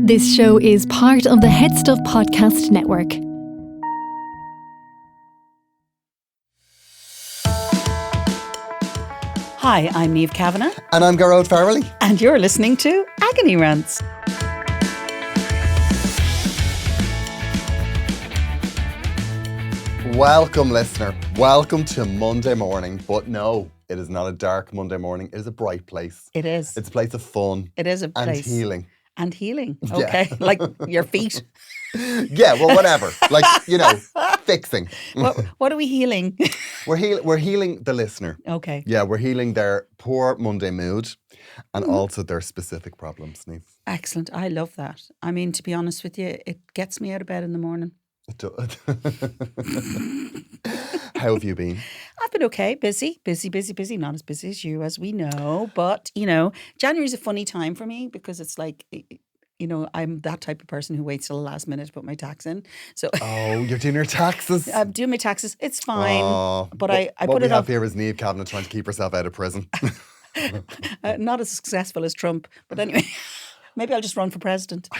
This show is part of the Head Stuff Podcast Network. Hi, I'm Niamh Kavanagh. And I'm Gearoid Farrelly. And you're listening to Agony Rants. Welcome, listener. Welcome to Monday morning. But no, it is not a dark Monday morning. It is a bright place. It is. It's a place of fun. It is a place. And healing. And healing. Okay. Yeah. Like your feet. Yeah, well, whatever. Like, fixing. What are we healing? We're healing the listener. Okay. Yeah, we're healing their poor Monday mood and also their specific problems, Niamh. Excellent. I love that. I mean, to be honest with you, it gets me out of bed in the morning. It does. How have you been? I've been okay. Busy. Not as busy as you, as we know. But, January's a funny time for me because it's like, I'm that type of person who waits till the last minute to put my tax in. So oh, you're doing your taxes? I'm doing my taxes. It's fine. But I put it what we have off. here is Niamh Kavanagh trying to keep herself out of prison. Not as successful as Trump. But anyway, maybe I'll just run for president. I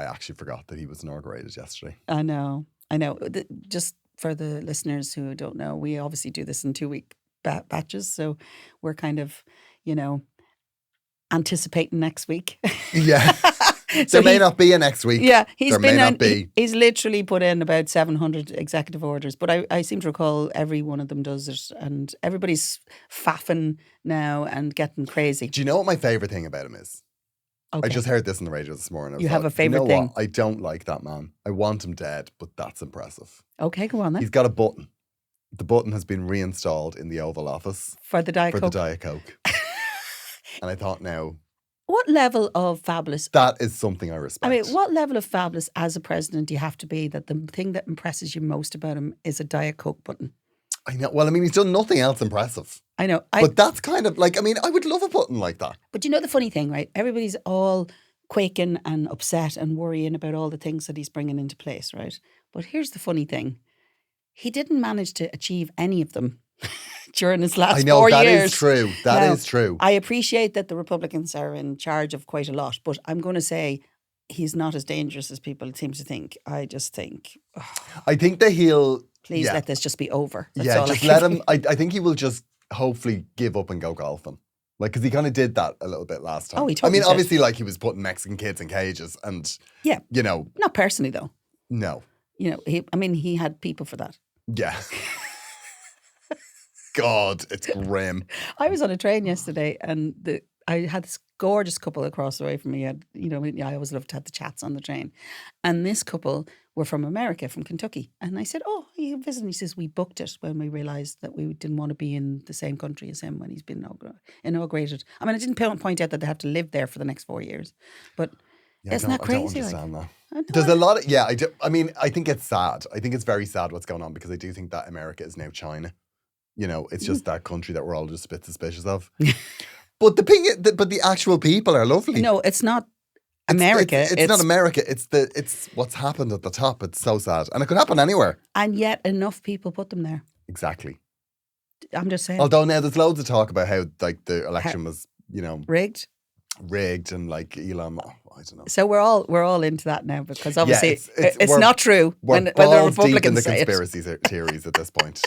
actually forgot that he was inaugurated yesterday. I know. Just for the listeners who don't know, we obviously do this in 2-week batches. So we're kind of, anticipating next week. Yeah. So there may not be a next week. Yeah. He's literally put in about 700 executive orders. But I seem to recall every one of them does it. And everybody's faffing now and getting crazy. Do you know what my favourite thing about him is? Okay. I just heard this on the radio this morning. You have a favourite thing? What? I don't like that man. I want him dead, but that's impressive. Okay, go on then. He's got a button. The button has been reinstalled in the Oval Office. For the Diet Coke? For the Diet Coke. And I thought now... What level of fabulous... That is something I respect. I mean, what level of fabulous as a president do you have to be that the thing that impresses you most about him is a Diet Coke button? I know. Well, I mean, he's done nothing else impressive. I know. But that's kind of like, I would love a button like that. But the funny thing, right? Everybody's all quaking and upset and worrying about all the things that he's bringing into place, right? But here's the funny thing. He didn't manage to achieve any of them during his last 4 years. I know, that is true. That is true. I appreciate that the Republicans are in charge of quite a lot, but I'm going to say he's not as dangerous as people seem to think. I just think... I think that he'll... Please let this just be over. That's all just let him... I think he will just hopefully give up and go golfing. Like, because he kind of did that a little bit last time. Oh, he totally did. Obviously, like, he was putting Mexican kids in cages and, Not personally, though. No. He had people for that. Yeah. God, it's grim. I was on a train yesterday and I had this gorgeous couple across the way from me. I always love to have the chats on the train. And this couple were from America, from Kentucky. And I said, oh, are you visiting? He says, we booked it when we realised that we didn't want to be in the same country as him when he's been inaugurated. I mean, I didn't point out that they have to live there for the next 4 years. But isn't that crazy? I don't understand that. There's a lot of, I do. I mean, I think it's sad. I think it's very sad what's going on because I do think that America is now China. It's just that country that we're all just a bit suspicious of. But the actual people are lovely. No, it's not America. It's not America. It's what's happened at the top. It's so sad. And it could happen anywhere. And yet enough people put them there. Exactly. I'm just saying. Although now there's loads of talk about how like the election was, rigged and like Elon, I don't know. So we're all into that now because obviously it's not true when the Republicans deep in the conspiracy theories at this point.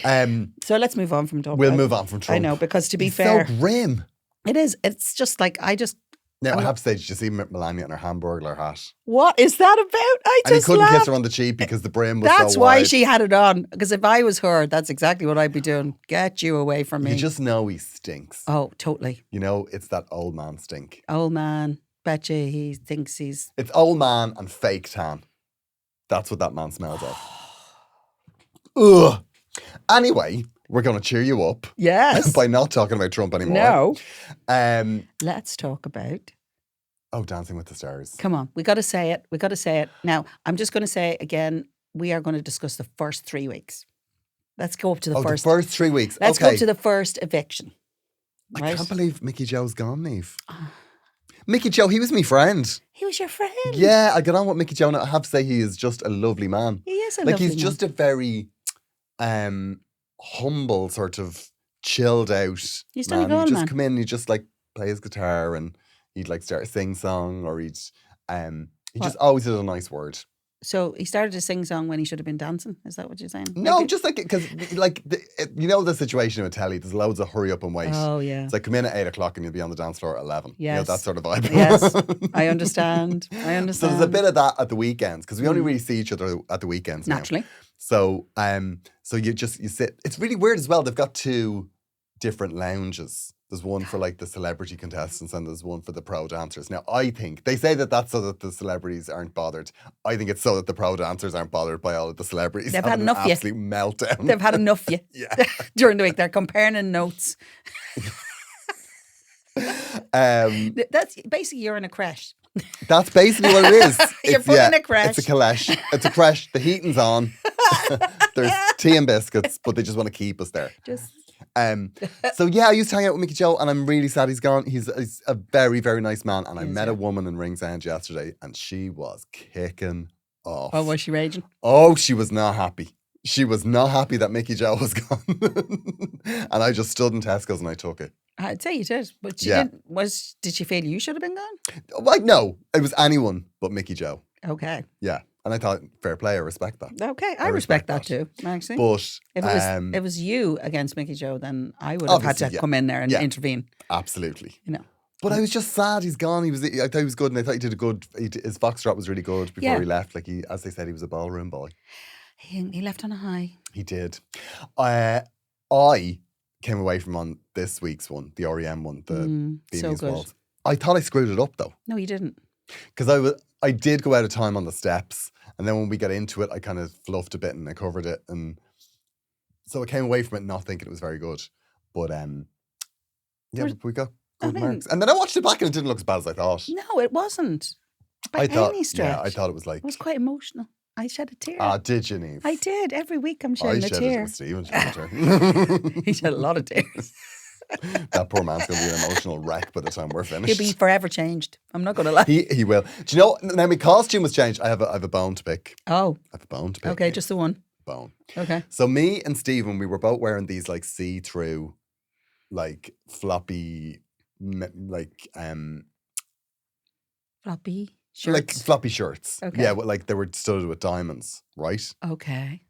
So let's move on from Trump. We'll move on from Trump. I know, because to be fair, so grim. It is. It's just like I have to say, did you see Melania in her Hamburglar hat? What is that about? And he couldn't kiss her on the cheek because the brim was That's so why wide. she had it on. Because if I was her, that's exactly what I'd be doing. Get you away from me. You just know he stinks. Oh, totally. It's that old man stink. Old man. Bet you he thinks he's... It's old man and fake tan. That's what that man smells of. Ugh. Anyway, we're going to cheer you up. Yes. By not talking about Trump anymore. No. Let's talk about... Oh, Dancing with the Stars. Come on. We got to say it. Now, I'm just going to say again, we are going to discuss the first 3 weeks. Let's go up to the first... the first 3 weeks. Let's go up to the first eviction. Right? I can't believe Mickey Joe's gone, Niamh. Mickey Joe, he was my friend. He was your friend? Yeah, I got on with Mickey Joe and I have to say he is just a lovely man. He is a lovely man. Like, he's just a very humble, sort of chilled out He's man. done a You just come in and you just like play his guitar and he'd like start a sing song, or he What? just always had a nice word. So he started to sing song when he should have been dancing. Is that what you're saying? No, Maybe? just like because like you know the situation with telly. There's loads of hurry up and wait. Oh yeah. It's like come in at 8 o'clock and you'll be on the dance floor at 11. Yes. You know, that sort of vibe. Yes, I understand. I understand. So there's a bit of that at the weekends because we only really see each other at the weekends now. Naturally. So so you sit. It's really weird as well. They've got 2 different lounges. There's one for like the celebrity contestants and there's one for the pro dancers. Now I think they say that that's so that the celebrities aren't bothered. I think it's so that the pro dancers aren't bothered by all of the celebrities. They've had enough of an you. absolute meltdown. They've had enough of you. Yeah. During the week. They're comparing notes. That's basically you're in a creche. That's basically what it is. You're put in a creche. It's a creche. It's a creche. The heating's on. There's tea and biscuits, but they just want to keep us there. So yeah, I used to hang out with Mickey Joe, and I'm really sad he's gone. He's a very, very nice man, and I met a woman in Ringsend yesterday, and she was kicking off. Oh, was she raging? Oh, she was not happy. She was not happy that Mickey Joe was gone, and I just stood in Tesco's and I took it. I'd say you did, but she didn't. Did she feel you should have been gone? Like no, it was anyone but Mickey Joe. Okay. Yeah. And I thought, fair play, I respect that. Okay, I respect that too, actually. But if it was you against Mickey Joe, then I would have had to come in there and intervene. Absolutely. You know. But I was just sad he's gone. I thought he was good, and I thought he did a good. His foxtrot was really good before he left. Like as they said, he was a ballroom boy. He left on a high. He did. I came away from on this week's one, the REM one, the so good. Waltz. I thought I screwed it up though. No, you didn't. Because I did go out of time on the steps, and then when we got into it, I kind of fluffed a bit and I covered it, and so I came away from it not thinking it was very good. But we got good marks, and then I watched it back and it didn't look as bad as I thought. No, it wasn't. By any stretch. Yeah, I thought it was like. It was quite emotional. I shed a tear. Ah, did you, Niamh? I did. Every week I'm shedding a tear. I shed it with Stephen. He shed a lot of tears. That poor man's going to be an emotional wreck by the time we're finished. He'll be forever changed. I'm not going to lie. He will. Do you know, now my costume was changed. I have a bone to pick. Oh. I have a bone to pick. Okay, just the one. Bone. Okay. So me and Stephen, we were both wearing these like see-through, like floppy, like floppy shirts. Like floppy shirts. Okay. Yeah, like they were studded with diamonds, right? Okay.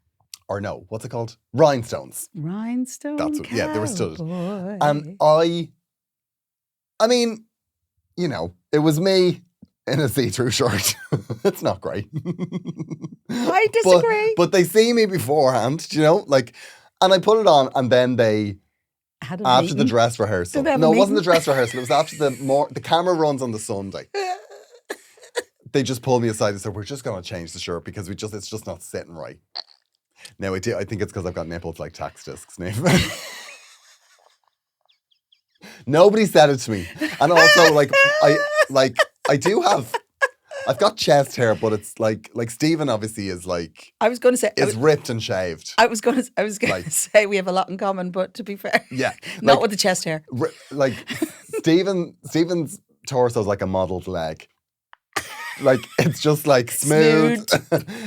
Or no, what's it called? Rhinestones. Rhinestone. That's what. Yeah, they were studded. Cowboy. And I mean, you know, it was me in a see-through shirt. It's not great. I disagree. But they see me beforehand, do you know, like, and I put it on, and then they. After the dress rehearsal. No, it wasn't the dress rehearsal. It was after the camera runs on the Sunday. They just pulled me aside and said, "We're just going to change the shirt because it's just not sitting right." No, I think it's because I've got nipples like tax discs, Niamh. Nobody said it to me, and also I do have. I've got chest hair, but it's like Stephen obviously is like. I was going to say is ripped and shaved. I was going to say we have a lot in common, but to be fair, yeah, not with the chest hair. Like Stephen's torso is like a modeled leg. Like it's just like smooth.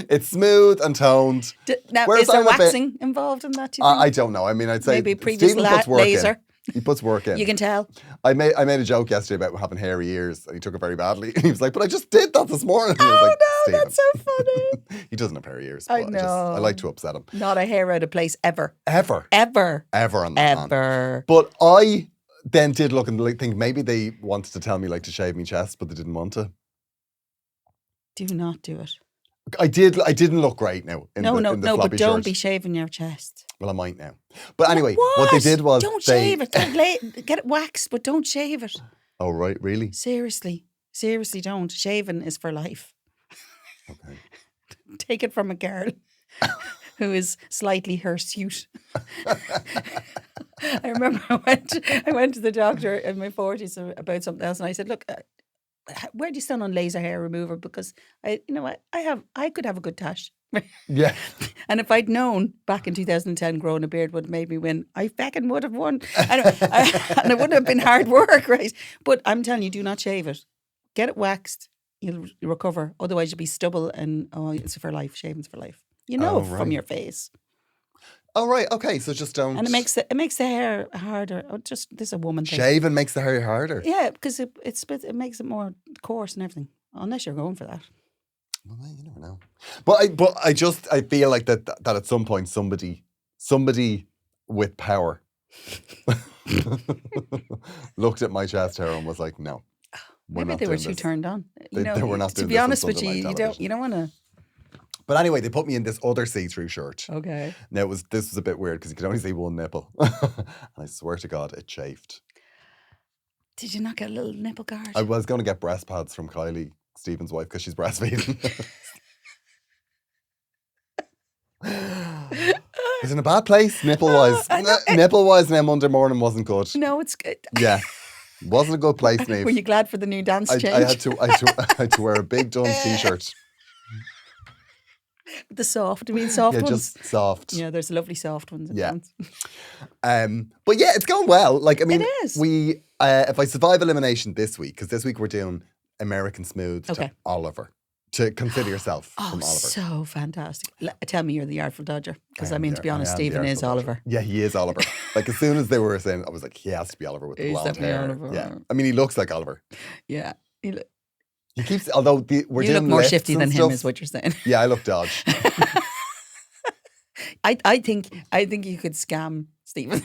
It's smooth and toned. Now, is there waxing involved in that? I don't know. I mean, I'd say maybe previous Stephen puts work laser. In. He puts work in. You can tell. I made a joke yesterday about having hairy ears, and he took it very badly. He was like, "But I just did that this morning." And I was like, no, that's so funny. He doesn't have hairy ears. I know. I like to upset him. Not a hair out of place ever. Ever on that man. But I then did look and think maybe they wanted to tell me like to shave me chest, but they didn't want to. Do not do it. I didn't look great now. No, but don't shirt. be shaving your chest. Well, I might now. But anyway, what they did was don't shave it. Get it waxed, but don't shave it. Oh right, really? Seriously, don't. Shaving is for life. Okay. Take it from a girl who is slightly hirsute. I remember I went to the doctor in my 40s about something else, and I said, "Look, where do you stand on laser hair remover? Because I could have a good tash." Yeah. And if I'd known back in 2010 growing a beard would have made me win, I fucking would have won. And it wouldn't have been hard work, right? But I'm telling you, do not shave it. Get it waxed. You'll recover. Otherwise you'll be stubble and it's for life. Shaving's for life. You know from your face. Oh, right. Okay. So just don't. And it makes the hair harder. Oh, just this is a woman thing. Shaving makes the hair harder. Yeah, because it makes it more coarse and everything. Unless you're going for that. Well, you never know. But I feel like that at some point somebody with power looked at my chest hair and was like, no. Maybe they were too turned on. They were not doing to be this on honest with Sunday you, night television. you don't want to. But anyway, they put me in this other see-through shirt. Okay. Now this was a bit weird because you could only see one nipple. And I swear to God, it chafed. Did you not get a little nipple guard? I was going to get breast pads from Kylie, Stephen's wife, because she's breastfeeding. It was in a bad place, nipple-wise. Nipple-wise, now Monday morning wasn't good. No, it's good. Yeah. Wasn't a good place, Niamh. Were you glad for the new dance change? I had to wear a big Dunn t-shirt. The soft, you mean soft ones? Yeah, just soft. Yeah, there's lovely soft ones. In dance. But yeah, it's going well. Like, I mean, it is. We if I survive elimination this week, because this week we're doing American Smooth Okay. to Oliver. To consider yourself from Oliver. So fantastic. Tell me you're the Artful Dodger. Because I mean, to be I honest, am Stephen the is Artful Oliver. Dodger. Yeah, he is Oliver. Like, as soon as they were saying, I was like, he has to be Oliver with the He's blonde definitely hair. Oliver. Yeah. I mean, he looks like Oliver. Yeah. He keeps, although we're You doing look more lifts shifty and than him, stuff. is what you're saying. Yeah, I look dodged. I think you could scam Stephen.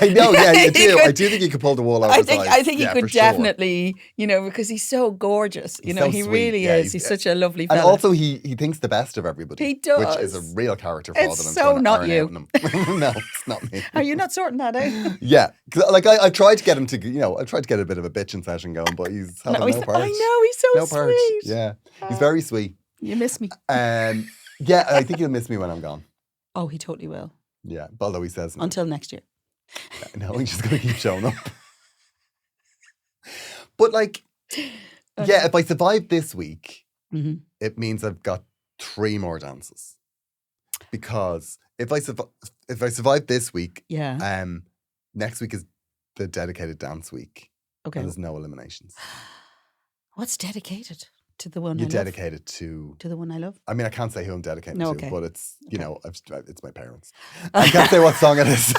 I know, yeah, you do. Could- I do think you could pull the wool over his eyes. I think Yeah, he for could sure. definitely, because he's so gorgeous. He's He so sweet. really Yeah, is. He's such a lovely And fella. also, he thinks the best of everybody. He does. Which is a real character It's flaw that I'm so trying to not iron you. out in him. No, it's not me. Are you not sorting that out? Yeah, because like I tried to get him to, I tried to get a bit of a bitching session going, but he's having no part. I know, he's so no part. sweet. Yeah, he's very sweet. You miss me. Yeah, I think he'll miss me when I'm gone. Oh, he totally will. Yeah, although he says no. Until next year. No, he's just going to keep showing up. But like, yeah, if I survive this week, it means I've got 3 more dances. Because if I survive this week, next week is the dedicated dance week. Okay. And there's no eliminations. What's dedicated? To the one You're I dedicated to the one I love? I mean, I can't say who I'm dedicated No, to, okay. but it's, it's my parents. I can't say what song it is.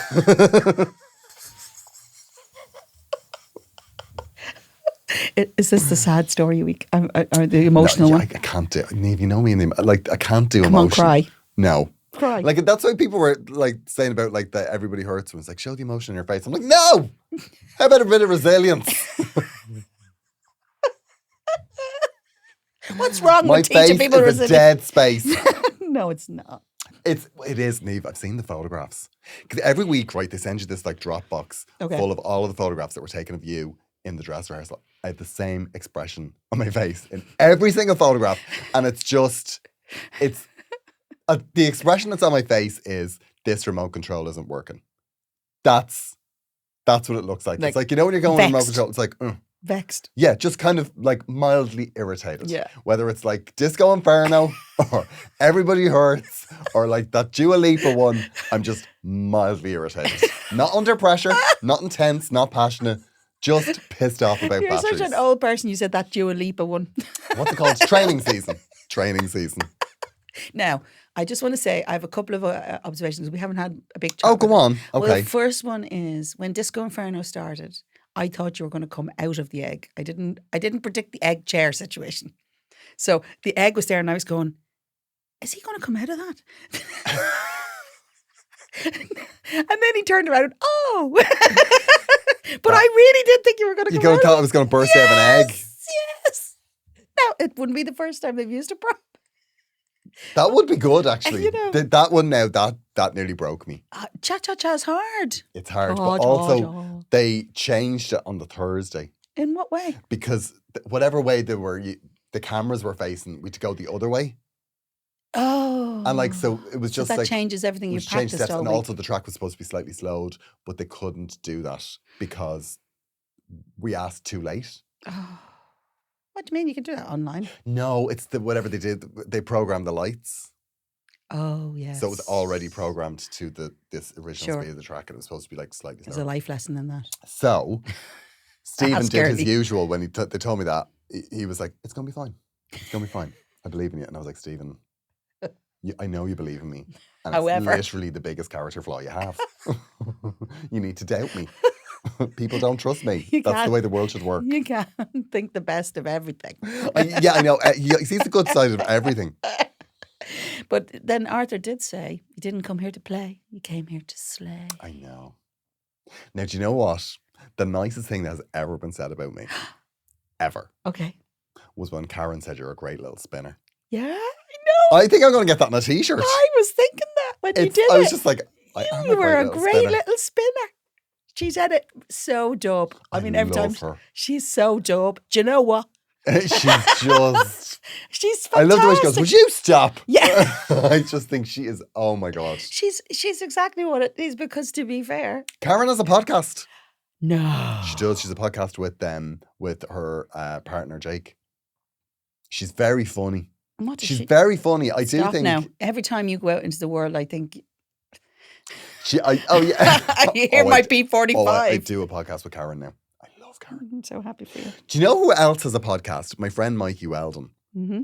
Is this the sad story week? Or the emotional No, one? I can't do it. Niamh, you know me, like, I can't do Come on, emotion. cry. No. Cry. Like, that's why people were like saying about like that everybody hurts when it's like, show the emotion in your face. I'm like, no! How about a bit of resilience? What's wrong My with teaching face people is a resilience? dead space. No, it's not. It is, Niamh. I've seen the photographs. Because every week, right, they send you this like Dropbox full of all of the photographs that were taken of you in the dress rehearsal. I have the same expression on my face in every single photograph. And it's the expression that's on my face is, this remote control isn't working. That's what it looks like. It's like, when you're going with remote control, it's like, Vexed. Yeah, just kind of like mildly irritated. Yeah. Whether it's like Disco Inferno or Everybody Hurts or like that Dua Lipa one, I'm just mildly irritated. Not under pressure, not intense, not passionate, just pissed off about You're batteries. such an old person. You said that Dua Lipa one. What's it called? Training season. Training season. Now, I just want to say I have a couple of observations. We haven't had a big chat. Oh, go on. Okay. Well, the first one is when Disco Inferno started, I thought you were going to come out of the egg. I didn't predict the egg chair situation. So the egg was there and I was going, is he going to come out of that? And then he turned around and, but I really did think you were going to You come out. thought I was going to burst out of an egg? Yes. Now, it wouldn't be the first time they've used a prop. That would be good, actually. And, That one now, that nearly broke me. Cha-cha-cha's hard. It's hard. Oh, but also, they changed it on the Thursday. In what way? Because whatever way they were, the cameras were facing, we had to go the other way. Oh. And like, so it was just that like... changes everything it you was changed practiced steps, all and week. also the track was supposed to be slightly slowed, but they couldn't do that because we asked too late. Oh. What do you mean? You can do that online? No, it's whatever they did. They programmed the lights. Oh, yes. So it was already programmed to this original Sure. speed of the track, and it was supposed to be like slightly There's slower. a life lesson in that. So Stephen did scared his me. usual when they told me that. He was like, it's going to be fine. It's going to be fine. I believe in you. And I was like, Stephen, I know you believe in me. And However. it's literally the biggest character flaw you have. You need to doubt me. People don't trust me. You That's the can't. way the world should work. You can't think the best of everything. I know. He sees the good side of everything. But then Arthur did say, you didn't come here to play. You came here to slay. I know. Now, do you know what? The nicest thing that has ever been said about me, ever, Okay. was when Karen said you're a great little spinner. Yeah, I know. I think I'm going to get that on a t-shirt. I was thinking that when you did I was it. just like, I am You were a little great spinner. little spinner. She said it so dope. I mean, every time love her. she's so dope. Do you know what? She's just... She's fantastic. I love the way she goes, would you stop? Yeah. I just think she is, oh my God. She's exactly what it is, because to be fair. Karen has a podcast. No. She does. She's a podcast with her partner, Jake. She's very funny. And what does She's she? very funny. I do Stop think... now. Every time you go out into the world, I think oh yeah. I hear my P45. Oh, I do a podcast with Karen now. I love Karen. I'm so happy for you. Do you know who else has a podcast? My friend Mikey Weldon. Mm-hmm.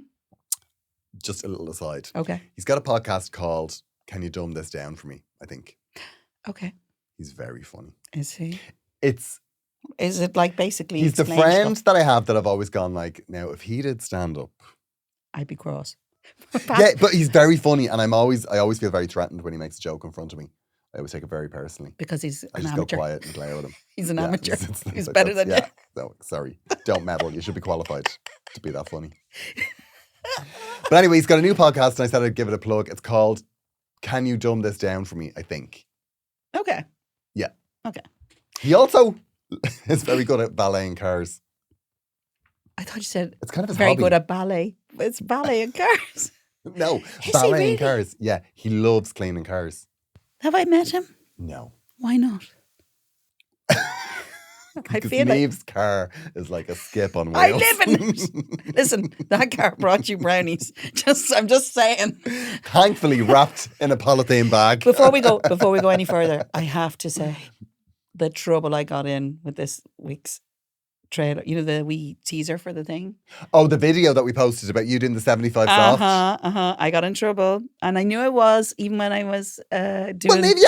Just a little aside. Okay. He's got a podcast called Can You Dumb This Down For Me, I think. Okay. He's very funny. Is he? Is it like basically? He's the explain friend stuff? that I have that I've always gone like, now if he did stand up. I'd be cross. Yeah, but he's very funny, and I always feel very threatened when he makes a joke in front of me. I always take it very personally. Because he's I an just amateur. go quiet and glare at him. He's an Yeah, amateur. it's He's like better that's- than you. No, sorry. Don't meddle. You should be qualified to be that funny. But anyway, he's got a new podcast, and I said I'd give it a plug. It's called Can You Dumb This Down For Me, I think. Okay. Yeah. Okay. He also is very good at valeting cars. I thought you said It's kind of his very hobby. good at ballet. It's ballet and cars. No, he valeting really? cars. Yeah, he loves cleaning cars. Have I met him? No. Why not? I Because feel like Niamh's car is like a skip on wheels. I live in it. Listen, that car brought you brownies. I'm just saying. Thankfully wrapped in a polythene bag. Before we go any further, I have to say the trouble I got in with this week's trailer. You know, the wee teaser for the thing. Oh, the video that we posted about you doing the 75 soft. I got in trouble, and I knew I was even when I was doing. Well, maybe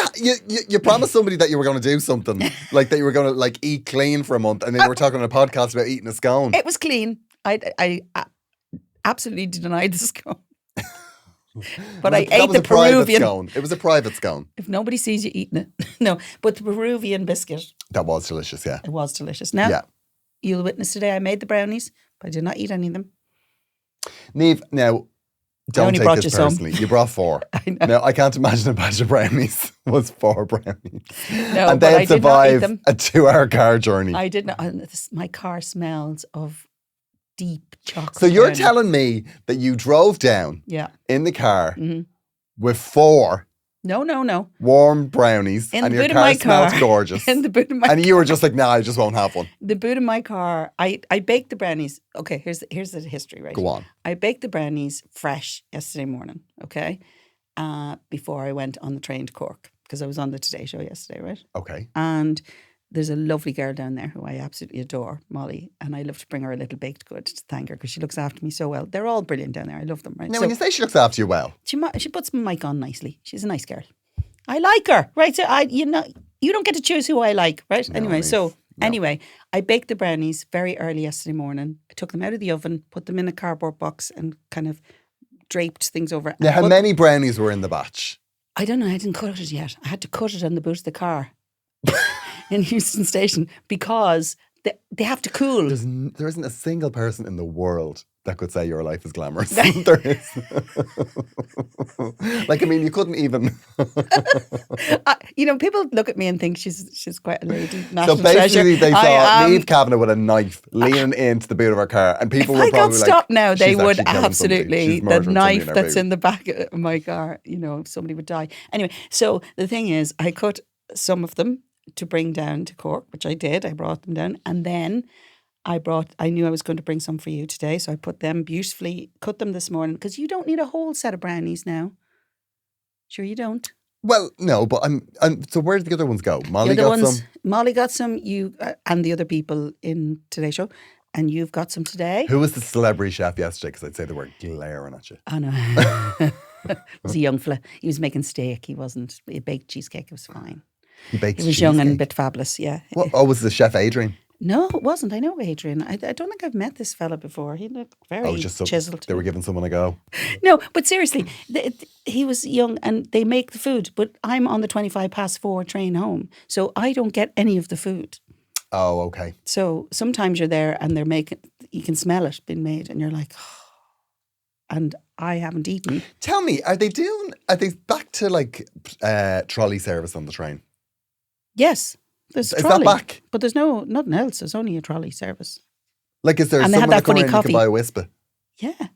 you promised somebody that you were going to do something, like that you were going to like eat clean for a month, and then you were talking on a podcast about eating a scone. It was clean. I absolutely denied the scone. But I ate the Peruvian. Scone. It was a private scone. If nobody sees you eating it, no. But the Peruvian biscuit, That was delicious, yeah. it was delicious. Now, Yeah. you'll witness today. I made the brownies, but I did not eat any of them. Niamh, now, don't only take brought this you some. personally. You brought 4. I know. Now, I can't imagine a batch of brownies was 4 brownies. No, and but I they'd did not eat survive them. a 2-hour car journey. I did not. And my car smells of deep chocolate. So you're brownie. telling me that you drove down Yeah. in the car Mhm. with 4 No. warm brownies In and the your boot of car my smells car. gorgeous. In the boot of my And you were just like, nah, I just won't have one. the boot of my car, I baked the brownies. Okay, here's the history, right? Go on. I baked the brownies fresh yesterday morning, okay? Before I went on the train to Cork, because I was on the Today Show yesterday, right? Okay. And there's a lovely girl down there who I absolutely adore, Molly, and I love to bring her a little baked good to thank her because she looks after me so well. They're all brilliant down there. I love them, right? Now, So when you say she looks after you well, she puts my mic on nicely. She's a nice girl. I like her, right? So you don't get to choose who I like, right? No, Anyway, Niamh, so no. anyway, I baked the brownies very early yesterday morning. I took them out of the oven, put them in a cardboard box, and kind of draped things over. now, how But many brownies were in the batch? I don't know. I didn't cut it yet. I had to cut it on the boot of the car in Houston Station because they have to cool. There isn't a single person in the world that could say your life is glamorous. There is. Like, I mean, you couldn't even. People look at me and think she's quite a lady. So National basically, treasure. they I saw am- Niamh Kavanagh with a knife leaning into the boot of her car, and people If were I got probably like, stopped now, they "She's would actually killing somebody. absolutely, She's the murdering somebody knife in her that's boot." in the back of my car, somebody would die. Anyway, so the thing is, I cut some of them to bring down to Cork, which I did. I brought them down. And then I knew I was going to bring some for you today. So I put them beautifully, cut them this morning, because you don't need a whole set of brownies now. Sure you don't. Well, no, but so where did the other ones go? Molly The other got ones, some. Molly got some, you and the other people in today's show. And you've got some today. Who was the celebrity chef yesterday? Because I'd say they were glaring at you. I know. was a young fella. He was making steak. He wasn't. He baked cheesecake. It was fine. He baked He was young and a cheesecake? bit fabulous, yeah. What? Oh, was the chef Adrian? No, it wasn't. I know Adrian. I don't think I've met this fella before. He looked very Oh, just so chiseled. they were giving someone a go. No, but seriously, he was young and they make the food, but I'm on the 25 past 4 train home. So I don't get any of the food. Oh, okay. So sometimes you're there and they're making, you can smell it being made and you're like, oh, and I haven't eaten. Tell me, are they back to like trolley service on the train? Yes. There's a Is trolley, that back? but there's nothing else. There's only a trolley service. Like, is there And they had someone that to come funny in and you can coffee. buy a whisper? Yeah,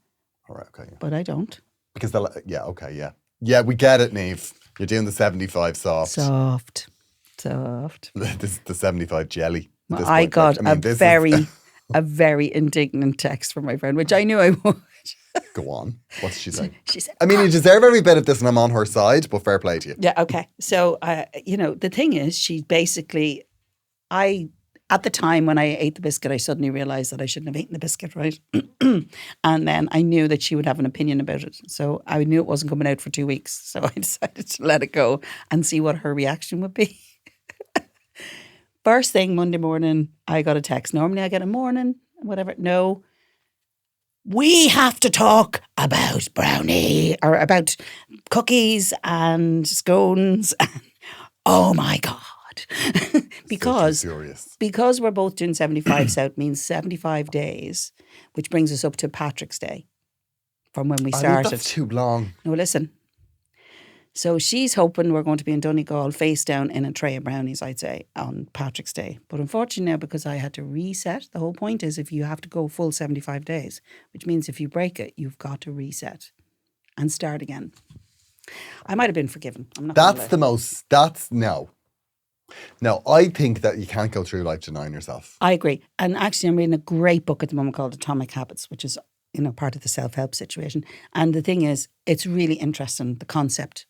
All right, okay. Yeah. but I don't. Because yeah, we get it, Niamh. You're doing the 75 soft. Soft. This is the 75 jelly. at this I point. got Like, I mean, this is- a very indignant text from my friend, which I knew I would. Go on. What did she say? She said, I mean, you deserve every bit of this, and I'm on her side. But fair play to you. yeah, okay. So, the thing is, she basically, at the time when I ate the biscuit, I suddenly realised that I shouldn't have eaten the biscuit, right? And then I knew that she would have an opinion about it. So I knew it wasn't coming out for 2 weeks. So I decided to let it go and see what her reaction would be. First thing, Monday morning, I got a text. Normally I get a morning, whatever. No. We have to talk about brownie or about cookies and scones. Oh my God. because Furious. because we're both doing 75 South means 75 days, which brings us up to Patrick's Day from when we I started. think that's too long. No, listen. So she's hoping we're going to be in Donegal face down in a tray of brownies, I'd say, on Patrick's Day. But unfortunately now, because I had to reset, the whole point is if you have to go full 75 days, which means if you break it, you've got to reset and start again. I might have been forgiven. I'm not That's the most. That's no. No, I think that you can't go through life denying yourself. I agree. And actually, I'm reading a great book at the moment called Atomic Habits, which is, part of the self-help situation. And the thing is, it's really interesting, the concept.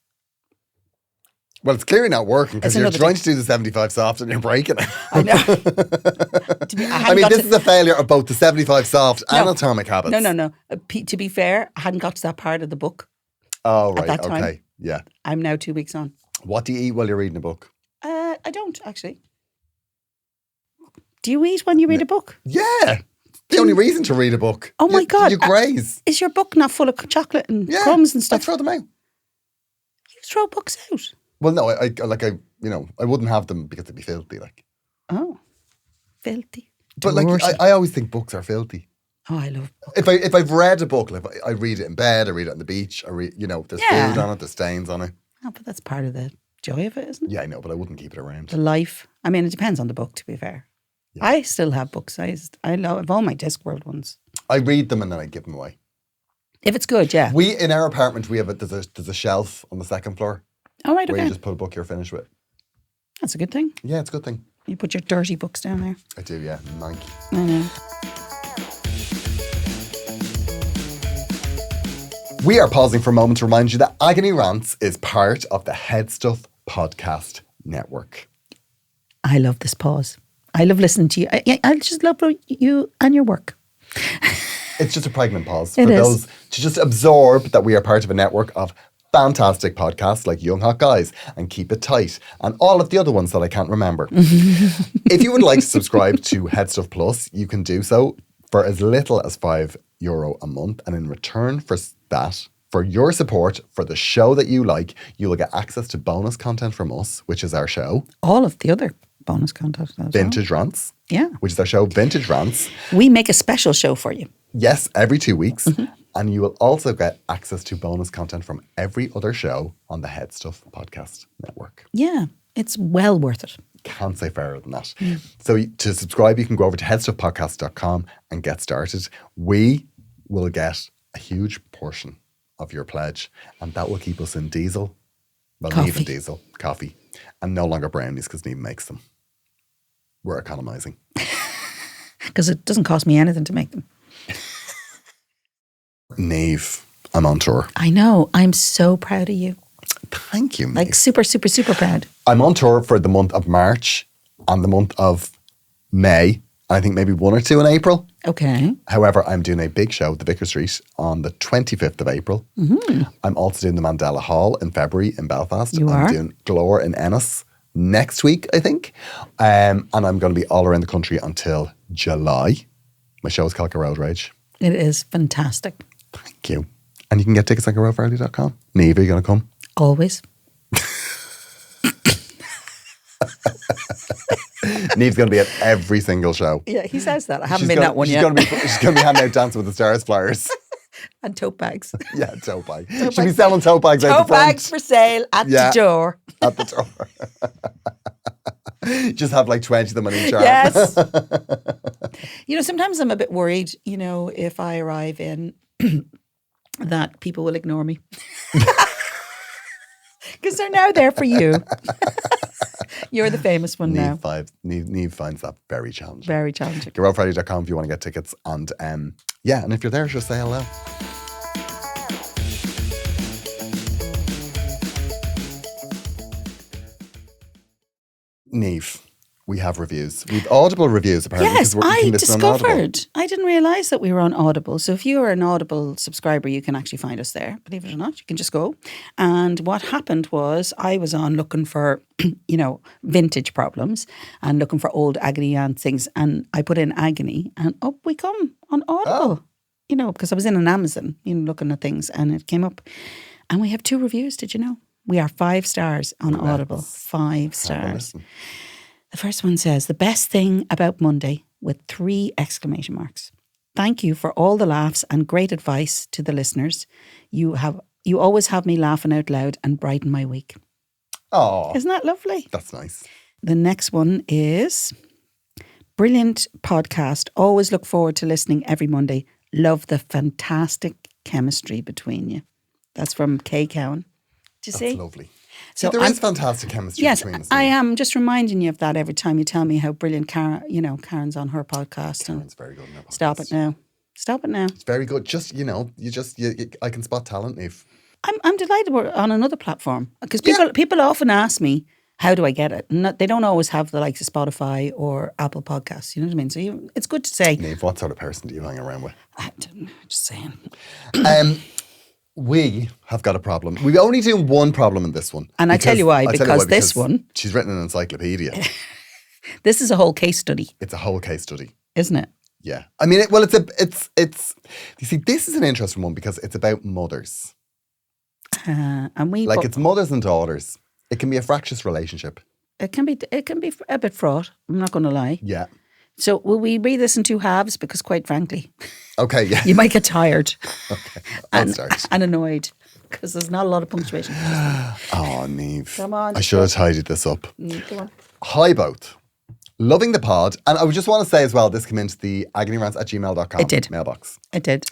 Well, it's clearly not working because It's you're another trying thing. to do the 75 soft and you're breaking it. I know. I I hadn't mean, got this to- is a failure of both the 75 soft and No. Atomic Habits. No. To be fair, I hadn't got to that part of the book. Oh, right. that time. Okay. Yeah. I'm now 2 weeks on. What do you eat while you're reading a book? I don't, actually. Do you eat when you read a book? Yeah. The only reason to read a book. Oh my God. You graze. Is your book not full of chocolate and Yeah. crumbs and I stuff? throw them out. You throw books out? Well, no, I wouldn't have them because they'd be filthy. Like, Oh, filthy. but like, Dirty. I always think books are filthy. Oh, I love books. If I've read a book, like I read it in bed, I read it on the beach. I read, there's Yeah. food on it, there's stains on it. Oh, but that's part of the joy of it, isn't it? Yeah, I know, but I wouldn't keep it around. The life. I mean, it depends on the book, to be fair. Yeah. I still have books. I love all my Discworld ones. I read them and then I give them away. If it's good, yeah. We in our apartment we have there's a shelf on the second floor All right, where okay. you just put a book you're finished with. That's a good thing. Yeah, it's a good thing. You put your dirty books down there. I do, yeah. Thank you. I know. We are pausing for a moment to remind you that Agony Rants is part of the Head Stuff podcast network. I love this pause. I love listening to you. I just love you and your work. It's just a pregnant pause It for is. those to just absorb that we are part of a network of fantastic podcasts like Young Hot Guys and Keep It Tight and all of the other ones that I can't remember. If you would like to subscribe to Head Stuff Plus, you can do so for as little as €5 a month. And in return for that, for your support for the show that you like, you will get access to bonus content from us, which is our show, All of the other bonus content. as well. Vintage Rants, Yeah. which is our show, Vintage Rants. We make a special show for you. Yes, every 2 weeks. And you will also get access to bonus content from every other show on the Head Stuff podcast network. Yeah. It's well worth it. Can't say fairer than that. So to subscribe, you can go over to headstuffpodcast.com and get started. We will get a huge portion of your pledge, and that will keep us in diesel. Well, Coffee. Niamh and diesel, coffee, and no longer brownies because Niamh makes them. We're economising. Because it doesn't cost me anything to make them. Niamh, I'm on tour. I know. I'm so proud of you. Thank you, Niamh. Like super, super, super proud. I'm on tour for the month of March and the month of May I think maybe 1 or 2 in April. Okay. However, I'm doing a big show at the Vicar Street on the 25th of April. I'm also doing the Mandela Hall in February in Belfast. You are? I'm doing Glore in Ennis next week, I think. And I'm going to be all around the country until July. My show is called Gearoid Rage. It is fantastic. Thank you. And you can get tickets on gearoidfriday.com. Niamh, are you going to come? Always. Niamh's going to be at every single show. Yeah, he says that. I haven't been that one yet. She's going to be handing out Dancing with the Stars flyers. And tote bags. Yeah, tote bag. She'll be selling tote bags out the Tote front. bags for sale at the door. At the door. Just have like 20 of them on each arm. Yes. Sometimes I'm a bit worried, if I arrive in that people will ignore me. Because they're now there for you. You're the famous one now. Niamh finds that very challenging. Very challenging. GearoidFriday.com if you want to get tickets. And and if you're there, just say hello. Niamh, we have reviews. We've Audible reviews apparently. Yes, I discovered. Audible. I didn't realise that we were on Audible. So if you are an Audible subscriber, you can actually find us there. Believe it or not, you can just go. And what happened was I was on looking for, vintage problems and looking for old agony aunt things. And I put in agony and up we come on Audible. Because I was in an Amazon, looking at things and it came up. And we have 2 reviews, did you know? We are 5 stars on Audible. 5 stars. The first one says, the best thing about Monday with 3 exclamation marks. Thank you for all the laughs and great advice to the listeners. You always have me laughing out loud and brighten my week. Oh, Isn't that lovely? that's nice. The next one is, brilliant podcast. Always look forward to listening every Monday. Love the fantastic chemistry between you. That's from Kay Cowan. Do you see? That's lovely. So there is fantastic chemistry between us. I am just reminding you of that every time you tell me how brilliant Karen's on her podcast. Karen's very good on her podcast. Stop it now. Stop it now. It's very good. Just, I can spot talent, Niamh. I'm delighted we're on another platform because people often ask me, how do I get it? And they don't always have the likes of Spotify or Apple Podcasts. You know what I mean? So it's good to say. Niamh, what sort of person do you hang around with? Just saying. We have got a problem. We're only doing one problem in this one. And I tell you why, because this one... She's written an encyclopedia. This is a whole case study. It's a whole case study. Isn't it? Yeah. I mean, it's you see, this is an interesting one because it's about mothers. And it's mothers and daughters. It can be a fractious relationship. It can be a bit fraught. I'm not going to lie. Yeah. So will we read this in 2 halves? Because quite frankly, okay, yeah, you might get tired. Okay, I'll start. And annoyed because there's not a lot of punctuation. Oh, Niamh. Come on. I should have tidied this up. Come on. Hi, both. Loving the pod. And I would just want to say as well, this came into the agonyrants@gmail.com It did. mailbox. It did.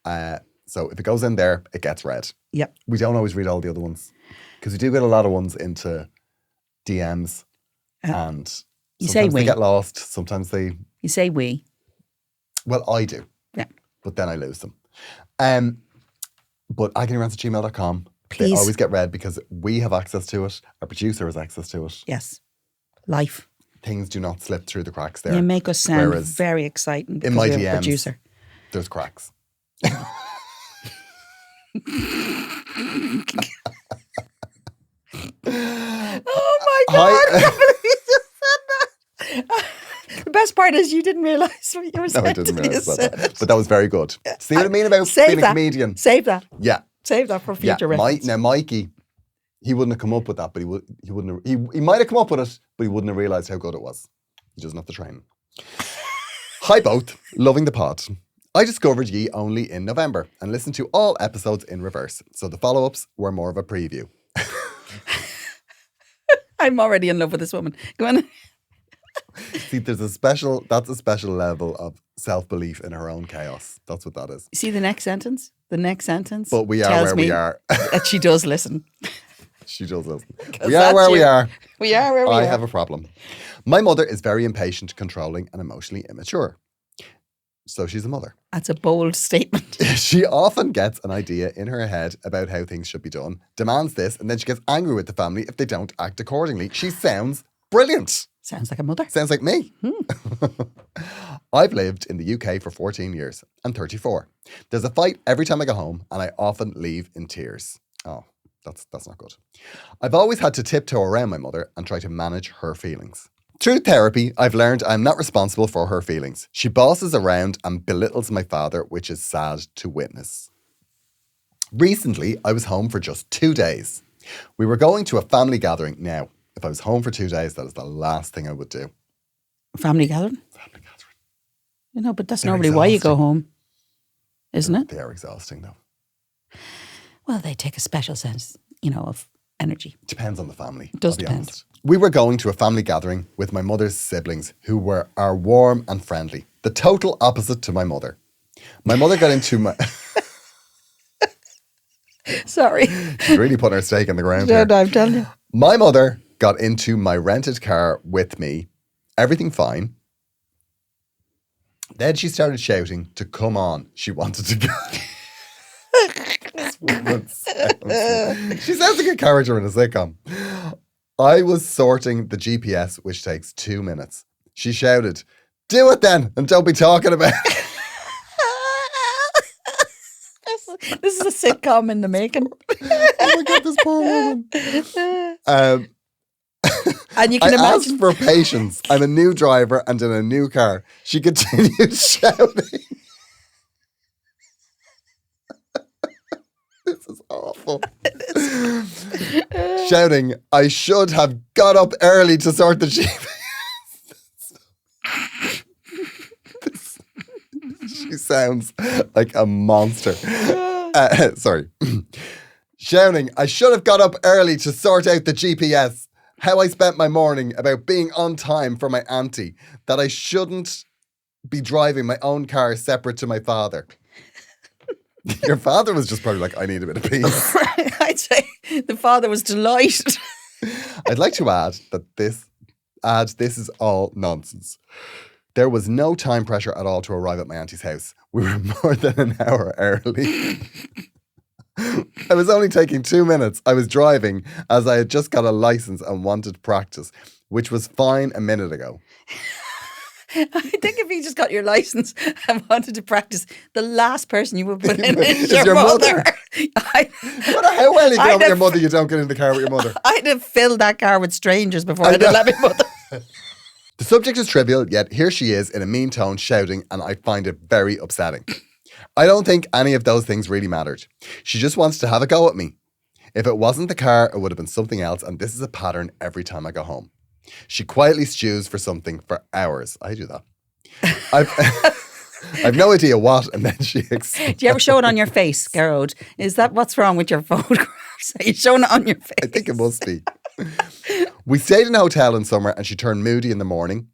So if it goes in there, it gets read. Yep. We don't always read all the other ones because we do get a lot of ones into DMs and you sometimes say we. they get lost. Sometimes they... You say we. Well, I do. Yeah. But then I lose them. But agonyrants@gmail.com. Please. They always get read because we have access to it. Our producer has access to it. Yes. Life. Things do not slip through the cracks there. You make us sound Whereas very exciting because in my we're a DMs, producer. there's cracks. Oh my God. I can't believe you just said that. The best part is you didn't realise what you were saying. No, I didn't realise that. But that was very good. See what I mean about Save being that. a comedian? Save that. Yeah. Save that for future reference. Now, Mikey, he wouldn't have come up with that, but he wouldn't have, he might have come up with it, but he wouldn't have realised how good it was. He doesn't have the training. Hi both, loving the pod. I discovered ye only in November and listened to all episodes in reverse, so the follow-ups were more of a preview. I'm already in love with this woman. Go on. See, that's a special level of self-belief in her own chaos. That's what that is. See the next sentence? The next sentence. But we are tells where me we are. That she does listen. She does listen. We are where we are. We are where we are. I have a problem. My mother is very impatient, controlling, and emotionally immature. So she's a mother. That's a bold statement. She often gets an idea in her head about how things should be done, demands this, and then she gets angry with the family if they don't act accordingly. She sounds brilliant. Sounds like a mother. Sounds like me. I've lived in the UK for 14 years. I'm 34. There's a fight every time I go home and I often leave in tears. Oh, that's not good. I've always had to tiptoe around my mother and try to manage her feelings. Through therapy, I've learned I'm not responsible for her feelings. She bosses around and belittles my father, which is sad to witness. Recently, I was home for just 2 days. We were going to a family gathering. Now, if I was home for 2 days, that is the last thing I would do. Family gathering? Family gathering. You know, but that's They're normally why you go exhausting. home, isn't it? They are exhausting, though. Well, they take a special sense, of energy. Depends on the family. It does I'll be depend. honest. We were going to a family gathering with my mother's siblings who are warm and friendly. The total opposite to my mother. My mother got into my... Sorry. She's really putting her stake in the ground No, here. no, I'm telling you. My mother got into my rented car with me. Everything fine. Then she started shouting to come on. She wanted to go. This woman she sounds like a character in a sitcom. I was sorting the GPS, which takes 2 minutes. She shouted, "Do it then, and don't be talking about it." This is a sitcom in the making. Oh my God, this poor woman. And you I can asked imagine. for patience. I'm a new driver and in a new car. She continued shouting. This is awful. Shouting, "I should have got up early to sort the GPS." She sounds like a monster. Sorry. Shouting, "I should have got up early to sort out the GPS. How I spent my morning about being on time for my auntie. That I shouldn't be driving my own car separate to my father." Your father was just probably like, "I need a bit of peace." I'd say the father was delighted. I'd like to add that this is all nonsense. There was no time pressure at all to arrive at my auntie's house. We were more than an hour early. I was only taking 2 minutes. I was driving as I had just got a license and wanted practice, which was fine a minute ago. I think if you just got your license and wanted to practice, the last person you would put in is your mother. How well you get with your mother, you don't get in the car with your mother. I'd have filled that car with strangers before I'd have let my mother. The subject is trivial, yet here she is in a mean tone shouting, and I find it very upsetting. I don't think any of those things really mattered. She just wants to have a go at me. If it wasn't the car, it would have been something else, and this is a pattern every time I go home. She quietly stews for something for hours. I do that. I've no idea what, and then she Do you ever show it on your face, Gearoid? Is that what's wrong with your photographs? Are you showing it on your face? I think it must be. We stayed in a hotel in summer and she turned moody in the morning.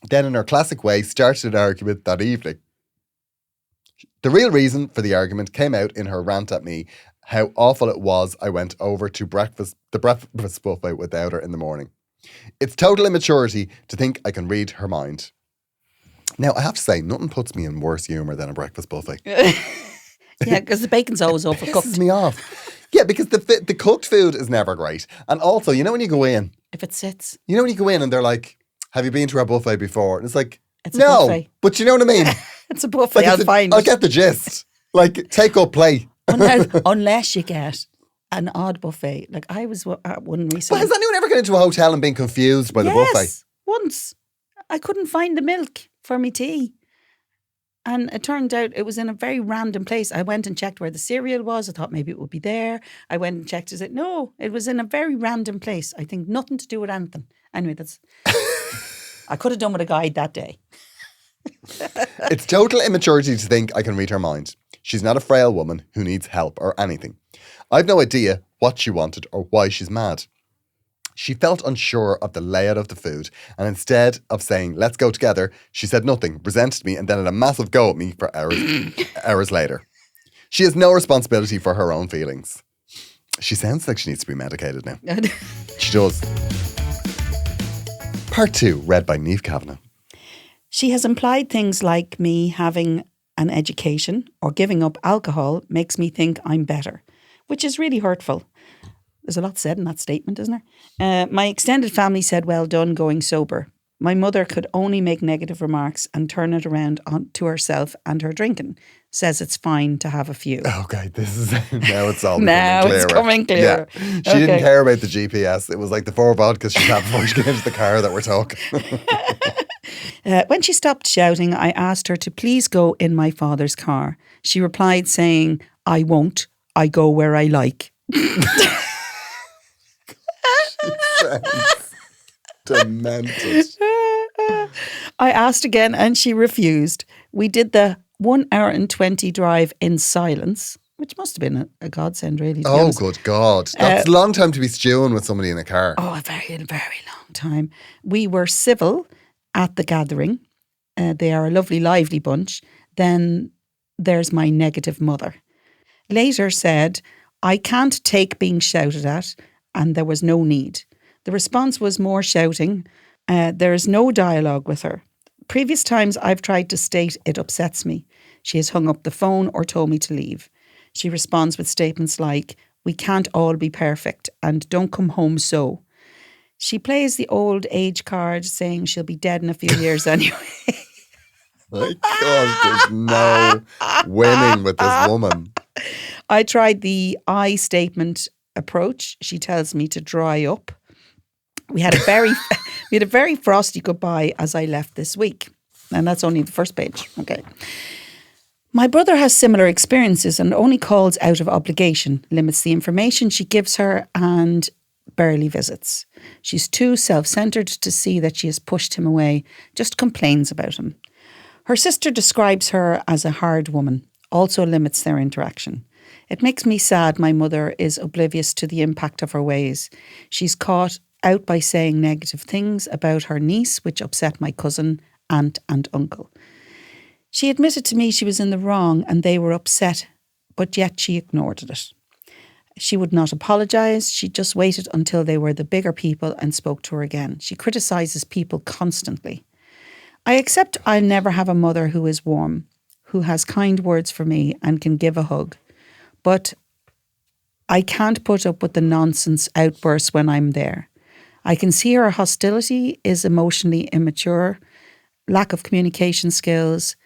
Then in her classic way, started an argument that evening. The real reason for the argument came out in her rant at me, how awful it was I went over to the breakfast buffet without her in the morning. It's total immaturity to think I can read her mind. Now, I have to say, nothing puts me in worse humour than a breakfast buffet. Yeah, because the bacon's always Pisses overcooked. me off. Yeah, because the cooked food is never great. And also, when you go in, If it sits. when you go in and they're like, "Have you been to our buffet before?" And it's like, It's a no, buffet. but you know what I mean? It's a buffet, I'll find I'll it. get the gist. Like, take up plate. Unless you get an odd buffet. Like I was at one But recently. has anyone ever got into a hotel and been confused by the buffet? Yes, once. I couldn't find the milk for me tea. And it turned out it was in a very random place. I went and checked where the cereal was. I thought maybe it would be there. I went and checked. I said, no, it was in a very random place. I think nothing to do with anything. Anyway, I could have done with a guide that day. It's total immaturity to think I can read her mind. She's not a frail woman who needs help or anything. I've no idea what she wanted or why she's mad. She felt unsure of the layout of the food, and instead of saying, "Let's go together," she said nothing, resented me, and then had a massive go at me for hours later. She has no responsibility for her own feelings. She sounds like she needs to be medicated now. She does. Part 2, read by Niamh Kavanagh. She has implied things like me having an education or giving up alcohol makes me think I'm better, which is really hurtful. There's a lot said in that statement, isn't there? My extended family said, well done going sober. My mother could only make negative remarks and turn it around to herself and her drinking. Says it's fine to have a few. Okay, this is now it's all Now becoming it's clearer. coming clearer. Yeah. She didn't care about the GPS. It was like the 4 vodkas she had before she got into the car that we're talking. When she stopped shouting, I asked her to please go in my father's car. She replied saying, I won't. I go where I like. Demented. I asked again and she refused. We did the 1 hour and 20 drive in silence, which must have been a godsend, really. To be Oh, honest. good God. That's a long time to be stewing with somebody in a car. Oh, a very, very long time. We were civil at the gathering. They are a lovely, lively bunch. Then there's my negative mother. Later said, I can't take being shouted at, and there was no need. The response was more shouting. There is no dialogue with her. Previous times I've tried to state it upsets me. She has hung up the phone or told me to leave. She responds with statements like, we can't all be perfect and don't come home so. She plays the old age card saying she'll be dead in a few years anyway. My God, there's no winning with this woman. I tried the I statement approach. She tells me to dry up. We had a very frosty goodbye as I left this week. And that's only the first page. Okay. My brother has similar experiences and only calls out of obligation, limits the information she gives her and barely visits. She's too self-centered to see that she has pushed him away, just complains about him. Her sister describes her as a hard woman, also limits their interaction. It makes me sad my mother is oblivious to the impact of her ways. She's caught out by saying negative things about her niece, which upset my cousin, aunt and uncle. She admitted to me she was in the wrong and they were upset, but yet she ignored it. She would not apologise. She just waited until they were the bigger people and spoke to her again. She criticises people constantly. I accept I'll never have a mother who is warm, who has kind words for me and can give a hug. But I can't put up with the nonsense outbursts when I'm there. I can see her hostility is emotionally immature, lack of communication skills,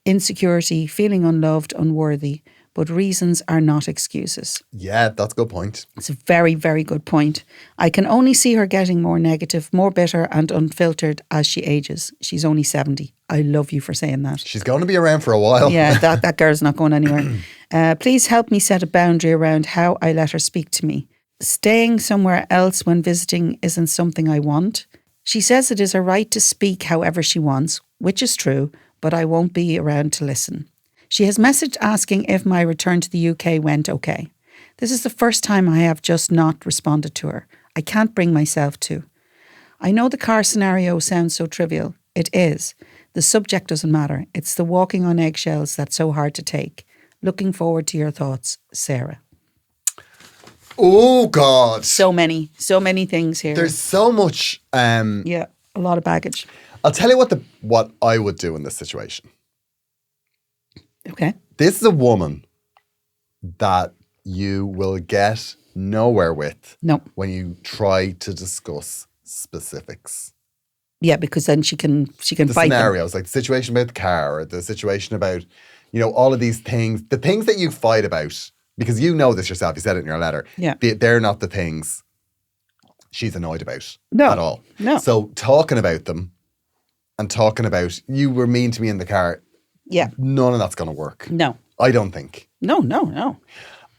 insecurity, feeling unloved, unworthy, but reasons are not excuses. Yeah, that's a good point. It's a very, very good point. I can only see her getting more negative, more bitter and unfiltered as she ages. She's only 70. I love you for saying that. She's going to be around for a while. Yeah, that girl's not going anywhere. Please help me set a boundary around how I let her speak to me. Staying somewhere else when visiting isn't something I want. She says it is her right to speak however she wants, which is true, but I won't be around to listen. She has messaged asking if my return to the UK went okay. This is the first time I have just not responded to her. I can't bring myself to. I know the car scenario sounds so trivial. It is. The subject doesn't matter. It's the walking on eggshells that's so hard to take. Looking forward to your thoughts, Sarah. Oh, God. So many things here. There's so much. Yeah, a lot of baggage. I'll tell you what I would do in this situation. Okay. This is a woman that you will get nowhere with when you try to discuss specifics. Yeah, because then she can The fight scenarios, like the situation about the car or the situation about, all of these things, the things that you fight about, because you know this yourself, you said it in your letter. Yeah. They're not the things she's annoyed about No. at all. No. So talking about them and talking about, you were mean to me in the car. Yeah. None of that's going to work. No. I don't think. No.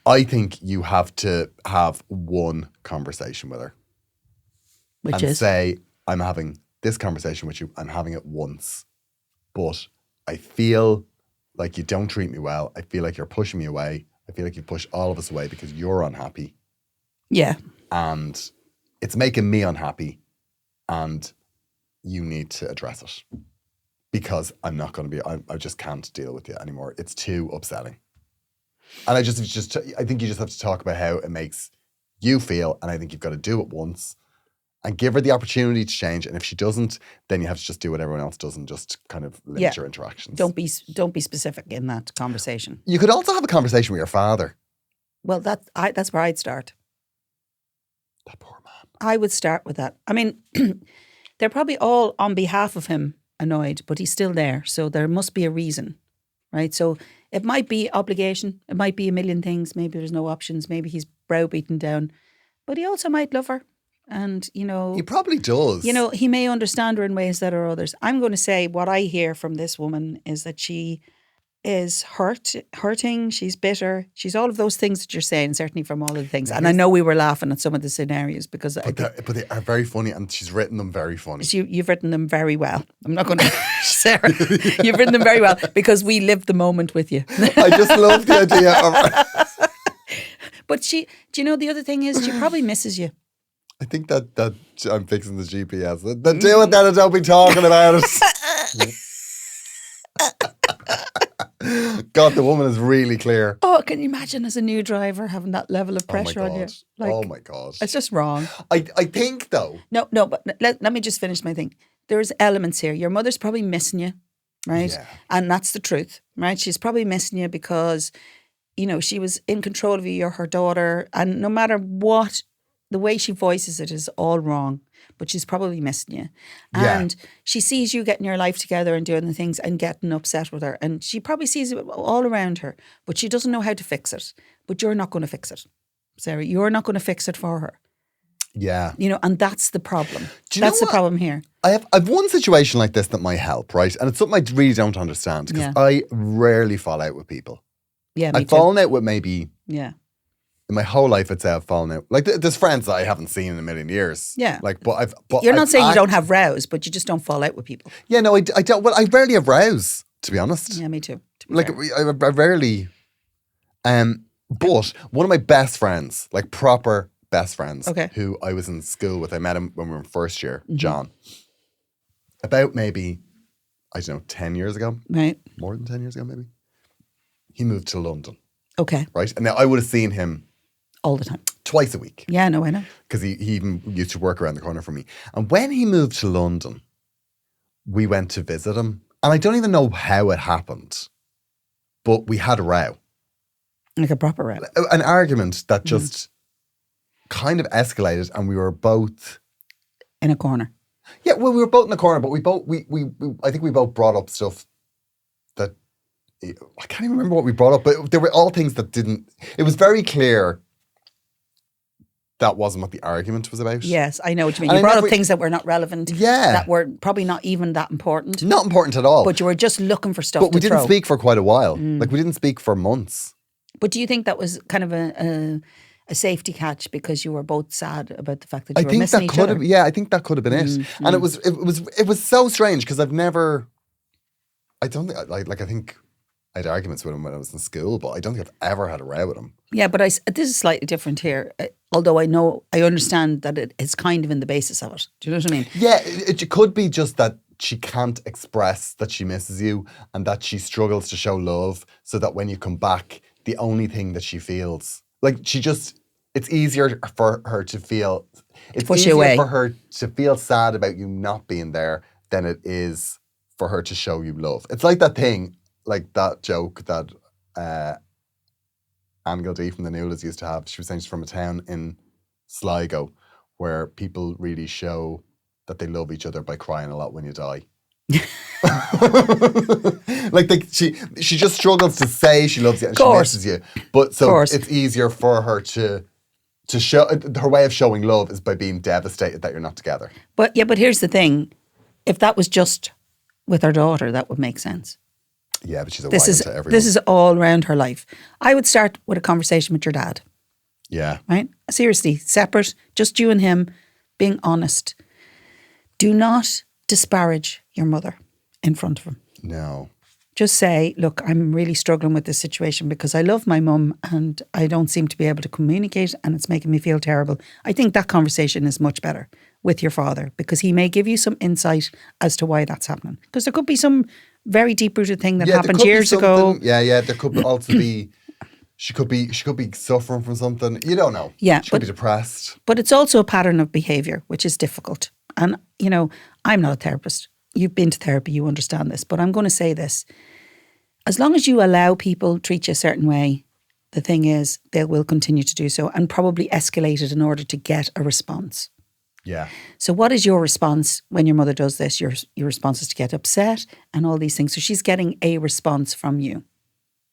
I think you have to have one conversation with her. Which and is? say, I'm having this conversation with you. I'm having it once. But I feel like you don't treat me well. I feel like you're pushing me away. I feel like you push all of us away because you're unhappy. Yeah. And it's making me unhappy. And you need to address it. Because I'm not going to be, I just can't deal with you anymore. It's too upsetting. And I think you just have to talk about how it makes you feel. And I think you've got to do it once and give her the opportunity to change. And if she doesn't, then you have to just do what everyone else does and just kind of limit your interactions. Don't be specific in that conversation. You could also have a conversation with your father. Well, that's where I'd start. That poor man. I would start with that. I mean, they're probably all on behalf of him annoyed, but he's still there. So there must be a reason, right? So it might be obligation. It might be a million things. Maybe there's no options. Maybe he's browbeaten down. But he also might love her. And, He probably does. he may understand her in ways that are others. I'm going to say what I hear from this woman is that she is hurting, she's bitter, she's all of those things that you're saying, certainly from all of the things. And I know we were laughing at some of the scenarios because But they are very funny, and she's written them very funny. you've written them very well. I'm not going to, Sarah, you've written them very well because we lived the moment with you. I just love the idea of... But do you know the other thing is she probably misses you. I think that I'm fixing the GPS. Then do it then and don't be talking about it. God, the woman is really clear. Oh, can you imagine as a new driver having that level of pressure on you? Oh my God. It's just wrong. I think though. No, but let me just finish my thing. There's elements here. Your mother's probably missing you, right? Yeah. And that's the truth, right? She's probably missing you because, she was in control of you. You're her daughter. And no matter what, the way she voices it is all wrong. But she's probably missing you. And she sees you getting your life together and doing the things and getting upset with her. And she probably sees it all around her, but she doesn't know how to fix it. But you're not going to fix it, Sarah. You're not going to fix it for her. Yeah. And that's the problem. That's the problem here. I've one situation like this that might help, right? And it's something I really don't understand because I rarely fall out with people. Yeah, me I've too. fallen out with maybe... Yeah. In my whole life, I'd say I've fallen out. Like, there's friends that I haven't seen in a million years. Yeah. Like, but You're not saying you don't have rows, but you just don't fall out with people. Yeah, no, I don't. Well, I rarely have rows, to be honest. Yeah, me too. Like, I rarely. But one of my best friends, like proper best friends, who I was in school with, I met him when we were in first year, John. About maybe, I don't know, 10 years ago. Right. More than 10 years ago, maybe. He moved to London. Okay. Right. And now I would have seen him all the time. Twice a week. Yeah, no, I know. Because he even used to work around the corner from me. And when he moved to London, we went to visit him. And I don't even know how it happened, but we had a row. Like a proper row. An argument that just kind of escalated, and we were both... in a corner. Yeah, well, we were both in the corner, but we I think we both brought up stuff that... I can't even remember what we brought up, but there were all things that didn't... It was very clear that wasn't what the argument was about. Yes, I know what you mean. You brought up things that were not relevant. Yeah. That were probably not even that important. Not important at all. But you were just looking for stuff But we didn't speak for quite a while. Like, we didn't speak for months. But do you think that was kind of a safety catch because you were both sad about the fact that you were missing each other? Yeah, I think that could have been it. And it was so strange because I've never... I don't think... I think... I had arguments with him when I was in school, but I don't think I've ever had a row with him. Yeah, but this is slightly different here. Although I understand that it is kind of in the basis of it. Do you know what I mean? Yeah, it could be just that she can't express that she misses you and that she struggles to show love so that when you come back, the only thing that she feels... Like, it's easier for her to feel... It's push easier you away. for her to feel sad about you not being there than it is for her to show you love. It's like that thing... Like that joke that Anne Gildee from the Newlands used to have. She was saying she's from a town in Sligo where people really show that they love each other by crying a lot when you die. She just struggles to say she loves you and she misses you. But so it's easier for her to show, her way of showing love is by being devastated that you're not together. But here's the thing. If that was just with her daughter, that would make sense. Yeah, but she's a wife to everyone. This is all around her life. I would start with a conversation with your dad. Yeah. Right? Seriously, separate, just you and him, being honest. Do not disparage your mother in front of him. No. Just say, look, I'm really struggling with this situation because I love my mum and I don't seem to be able to communicate and it's making me feel terrible. I think that conversation is much better with your father because he may give you some insight as to why that's happening. Because there could be some very deep-rooted thing that happened years ago. Yeah. There could also be... She could be suffering from something. You don't know. Yeah. She could be depressed. But it's also a pattern of behaviour, which is difficult. And, I'm not a therapist. You've been to therapy, you understand this. But I'm going to say this. As long as you allow people treat you a certain way the thing is they will continue to do so and probably escalate it in order to get a response. Yeah. So what is your response when your mother does this? Your response is to get upset and all these things. So she's getting a response from you.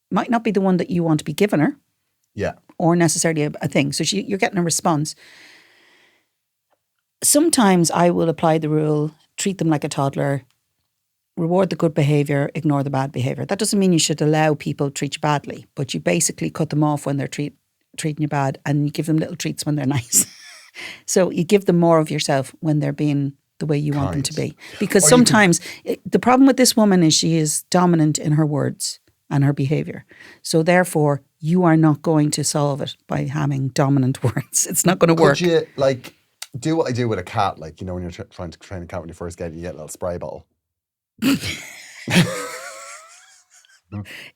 Might not be the one that you want to be giving her. Yeah. Or necessarily a thing. So you're getting a response. Sometimes I will apply the rule, treat them like a toddler, reward the good behaviour, ignore the bad behaviour. That doesn't mean you should allow people to treat you badly, but you basically cut them off when they're treating you bad, and you give them little treats when they're nice. So you give them more of yourself when they're being the way you want them to be. Because sometimes the problem with this woman is she is dominant in her words and her behaviour. So therefore, you are not going to solve it by having dominant words. It's not going to work. Could you, like, do what I do with a cat? Like, you know, when you're trying to train a cat when you first get it, you get a little spray bottle.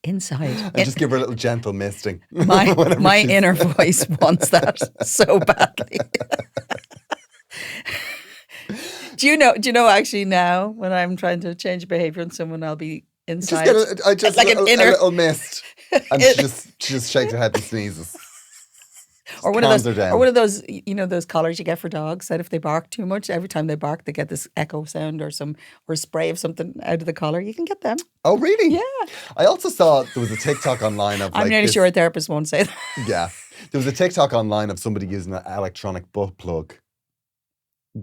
Inside. And just give her a little gentle misting. My inner voice wants that so badly. Do you know actually now when I'm trying to change behaviour in someone, I'll be inside. Just like a little mist. And she just shakes her head and sneezes. Or one of those, you know, those collars you get for dogs that if they bark too much, every time they bark, they get this echo sound or a spray of something out of the collar. You can get them. Oh, really? Yeah. I also saw there was a TikTok online of. I'm nearly sure a therapist won't say that. Yeah, there was a TikTok online of somebody using an electronic butt plug,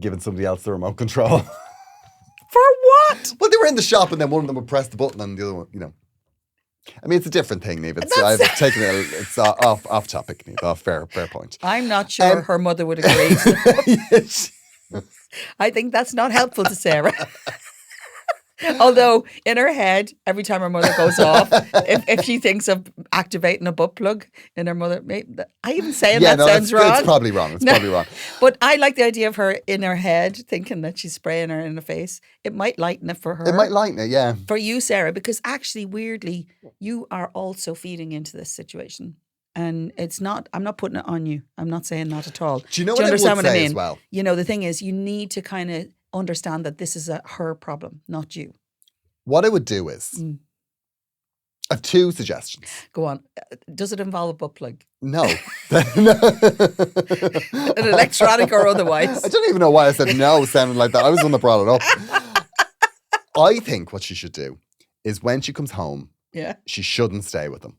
giving somebody else the remote control. For what? Well, they were in the shop, and then one of them would press the button, and the other one, you know. I mean, it's a different thing, Niamh. I've taken it. It's off topic, Niamh. Fair point. I'm not sure her mother would agree. Yes. I think that's not helpful to Sarah. Although in her head, every time her mother goes off, if she thinks of activating a butt plug in her mother, I even saying sounds wrong. It's probably wrong. Probably wrong. But I like the idea of her in her head thinking that she's spraying her in the face. It might lighten it for her. It might lighten it, yeah. For you, Sarah, because actually, weirdly, you are also feeding into this situation. And it's not, I'm not putting it on you. I'm not saying that at all. Do you know what I would say as well? You know, the thing is, you need to kind of understand that this is her problem, not you. What I would do is, I have two suggestions. Go on. Does it involve a butt plug? No. An electronic or otherwise? I don't even know why I said no sounding like that. I was the one that brought it up. I think what she should do is when she comes home, she shouldn't stay with them.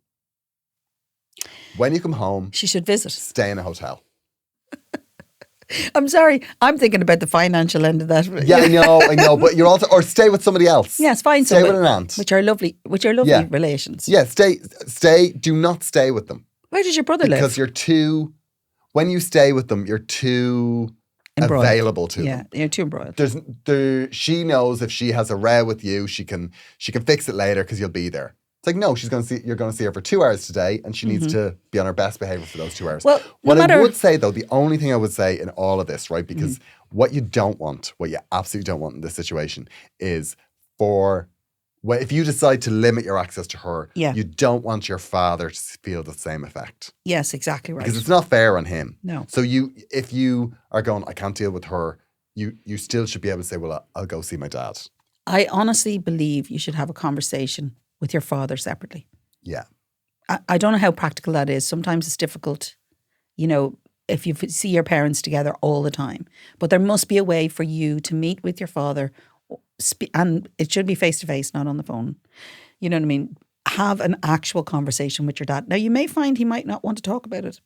When you come home, she should visit. Stay in a hotel. I'm sorry. I'm thinking about the financial end of that. Yeah, I know. But you're also, or stay with somebody else. Yes, fine. Stay with an aunt. Which are lovely relations. Yeah, stay. Do not stay with them. Where does your brother live? Because when you stay with them, you're too embroiled. Available to them. Yeah, you're too embroiled. She knows if she has a row with you, she can fix it later because you'll be there. It's like, no, you're going to see her for 2 hours today, and she needs to be on her best behavior for those 2 hours. Well, I would say, though, the only thing I would say in all of this, right, because what you absolutely don't want in this situation is if you decide to limit your access to her, you don't want your father to feel the same effect. Yes, exactly right. Because it's not fair on him. No. So if you are going, I can't deal with her, you still should be able to say, well, I'll go see my dad. I honestly believe you should have a conversation with your father separately. Yeah. I don't know how practical that is. Sometimes it's difficult, you know, if you see your parents together all the time. But there must be a way for you to meet with your father, and it should be face-to-face, not on the phone. You know what I mean? Have an actual conversation with your dad. Now, you may find he might not want to talk about it.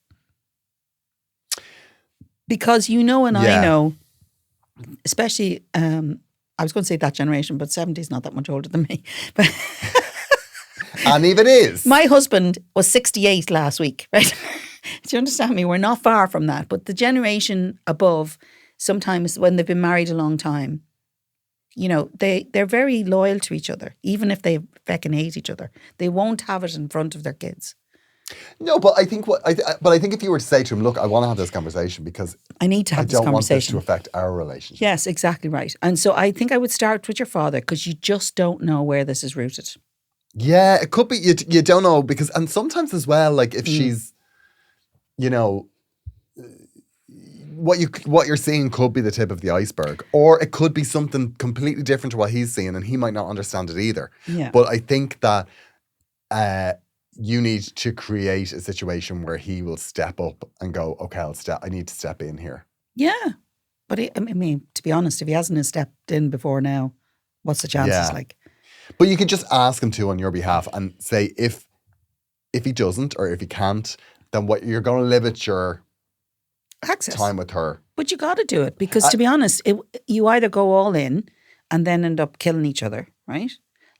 Because I know, especially, I was going to say that generation, but 70 is not that much older than me. But and even is. My husband was 68 last week, right? Do you understand me? We're not far from that. But the generation above, sometimes when they've been married a long time, you know, they're very loyal to each other, even if they feckin' hate each other. They won't have it in front of their kids. No, but I think if you were to say to him, look, I want to have this conversation because I need to have this conversation. I don't want this to affect our relationship. Yes, exactly right. And so I think I would start with your father because you just don't know where this is rooted. Yeah, it could be. You don't know and sometimes as well, like if she's, you know, what you're seeing could be the tip of the iceberg, or it could be something completely different to what he's seeing, and he might not understand it either. Yeah. But I think that you need to create a situation where he will step up and go, okay, I need to step in here. Yeah. But I mean, to be honest, if he hasn't stepped in before now, what's the chances like? But you can just ask him to on your behalf and say if he doesn't or if he can't, then what you're going to limit your access time with her. But you got to do it because, to be honest, you either go all in and then end up killing each other, right?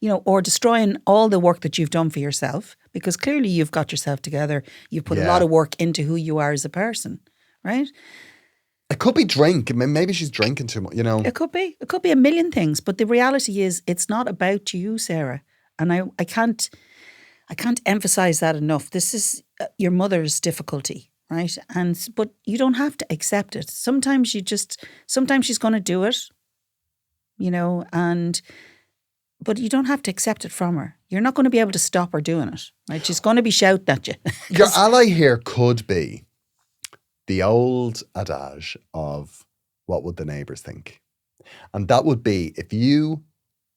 You know, or destroying all the work that you've done for yourself, because clearly you've got yourself together. You've put a lot of work into who you are as a person, right? It could be drink. Maybe she's drinking too much, you know. It could be. It could be a million things. But the reality is it's not about you, Sarah. And I can't emphasize that enough. This is your mother's difficulty, right? But you don't have to accept it. Sometimes she's going to do it, you know, but you don't have to accept it from her. You're not going to be able to stop her doing it, right? She's going to be shouting at you. Your ally here could be the old adage of what would the neighbours think? And that would be if you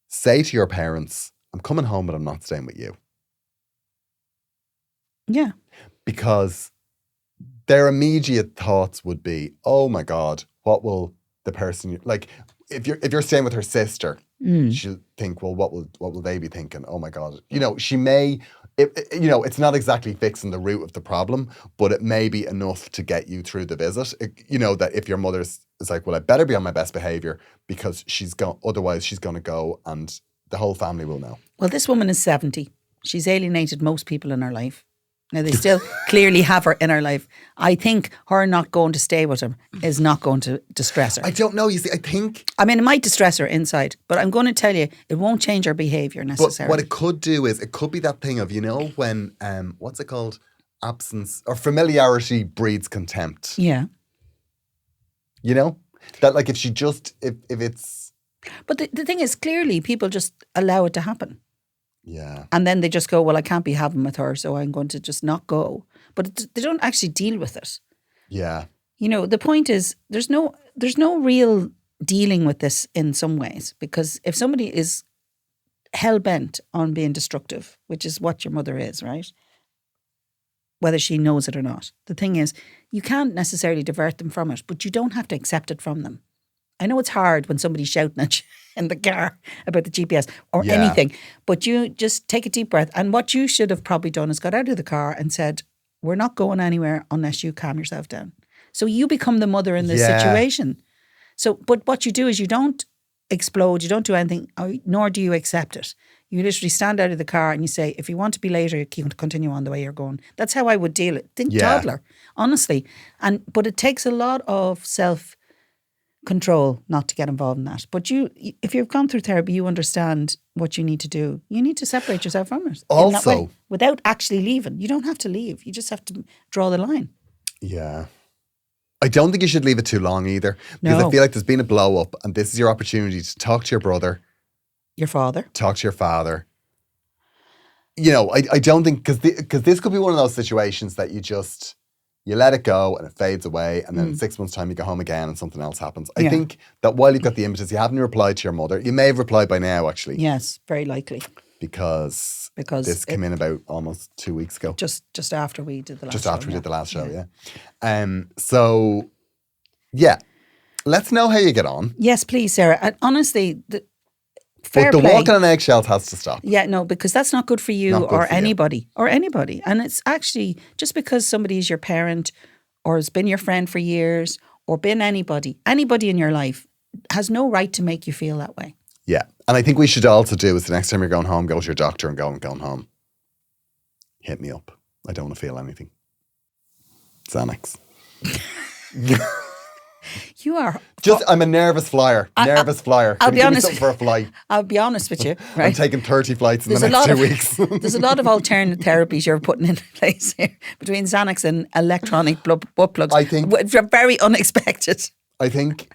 say to your parents, I'm coming home but I'm not staying with you. Yeah. Because their immediate thoughts would be, oh my God, what will the person, like if you're staying with her sister, she'll think, well, what will they be thinking? Oh my God. You know, she may, you know, it's not exactly fixing the root of the problem, but it may be enough to get you through the visit. You know, that if your mother's is like, well, I better be on my best behaviour because otherwise she's going to go and the whole family will know. Well, this woman is 70. She's alienated most people in her life. Now, they still clearly have her in her life. I think her not going to stay with him is not going to distress her. I don't know. You see, I mean, it might distress her inside, but I'm going to tell you, it won't change her behaviour necessarily. But what it could do is, it could be that thing of, you know, when, what's it called? Absence or familiarity breeds contempt. Yeah. You know? That like if it's... But the thing is, clearly people just allow it to happen. Yeah. And then they just go, well, I can't be having with her, so I'm going to just not go. But they don't actually deal with it. Yeah. You know, the point is there's no real dealing with this in some ways, because if somebody is hell-bent on being destructive, which is what your mother is, right? Whether she knows it or not. The thing is, you can't necessarily divert them from it, but you don't have to accept it from them. I know it's hard when somebody's shouting at you in the car about the GPS or anything, but you just take a deep breath. And what you should have probably done is got out of the car and said, we're not going anywhere unless you calm yourself down. So you become the mother in this situation. So, but what you do is you don't explode, you don't do anything, nor do you accept it. You literally stand out of the car and you say, if you want to be later, you can continue on the way you're going. That's how I would deal it. Think toddler, honestly. But it takes a lot of self-control not to get involved in that. But if you've gone through therapy, you understand what you need to do. You need to separate yourself from it. Also, in that way, without actually leaving. You don't have to leave. You just have to draw the line. Yeah. I don't think you should leave it too long either. Because I feel like there's been a blow up and this is your opportunity to talk to your brother. Your father. Talk to your father. You know, I don't think, because this could be one of those situations that you let it go and it fades away and then in 6 months' time you go home again and something else happens. I think that while you've got the impetus, you haven't replied to your mother. You may have replied by now, actually. Yes, very likely. Because this came in about almost 2 weeks ago. Just after we did the last show. Just after we did the last show, yeah. So, yeah. Let's know how you get on. Yes, please, Sarah. And honestly, But the walking on eggshells has to stop. Yeah, no, because that's not good for you or anybody. And it's actually, just because somebody is your parent or has been your friend for years or been anybody in your life has no right to make you feel that way. Yeah. And I think we should also do is the next time you're going home, go to your doctor and go, I'm going home. Hit me up. I don't want to feel anything. Xanax. You are. I'm a nervous flyer. I'll be honest. For a flight. I'll be honest with you. Right? I'm taking 30 flights in the next 2 weeks. There's a lot of alternate therapies you're putting in place here between Xanax and electronic butt plugs. I think very unexpected. I think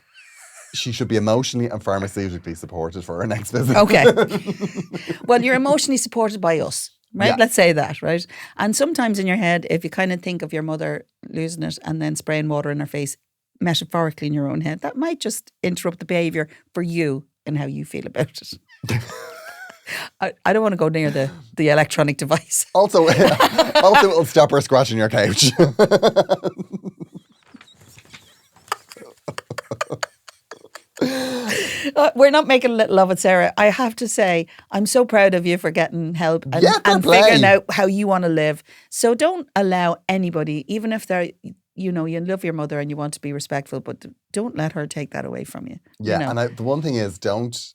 she should be emotionally and pharmaceutically supported for her next visit. Okay. Well, you're emotionally supported by us. Right? Yeah. Let's say that, right? And sometimes in your head, if you kind of think of your mother losing it and then spraying water in her face, metaphorically in your own head, that might just interrupt the behaviour for you and how you feel about it. I don't want to go near the electronic device. Also, it'll stop her scratching your couch. We're not making a little of it, Sarah. I have to say, I'm so proud of you for getting help and, Yeah, fair and play. figuring out how you want to live. So don't allow anybody, even if they're, you love your mother and you want to be respectful, but don't let her take that away from you. Yeah, you know? and the one thing is, don't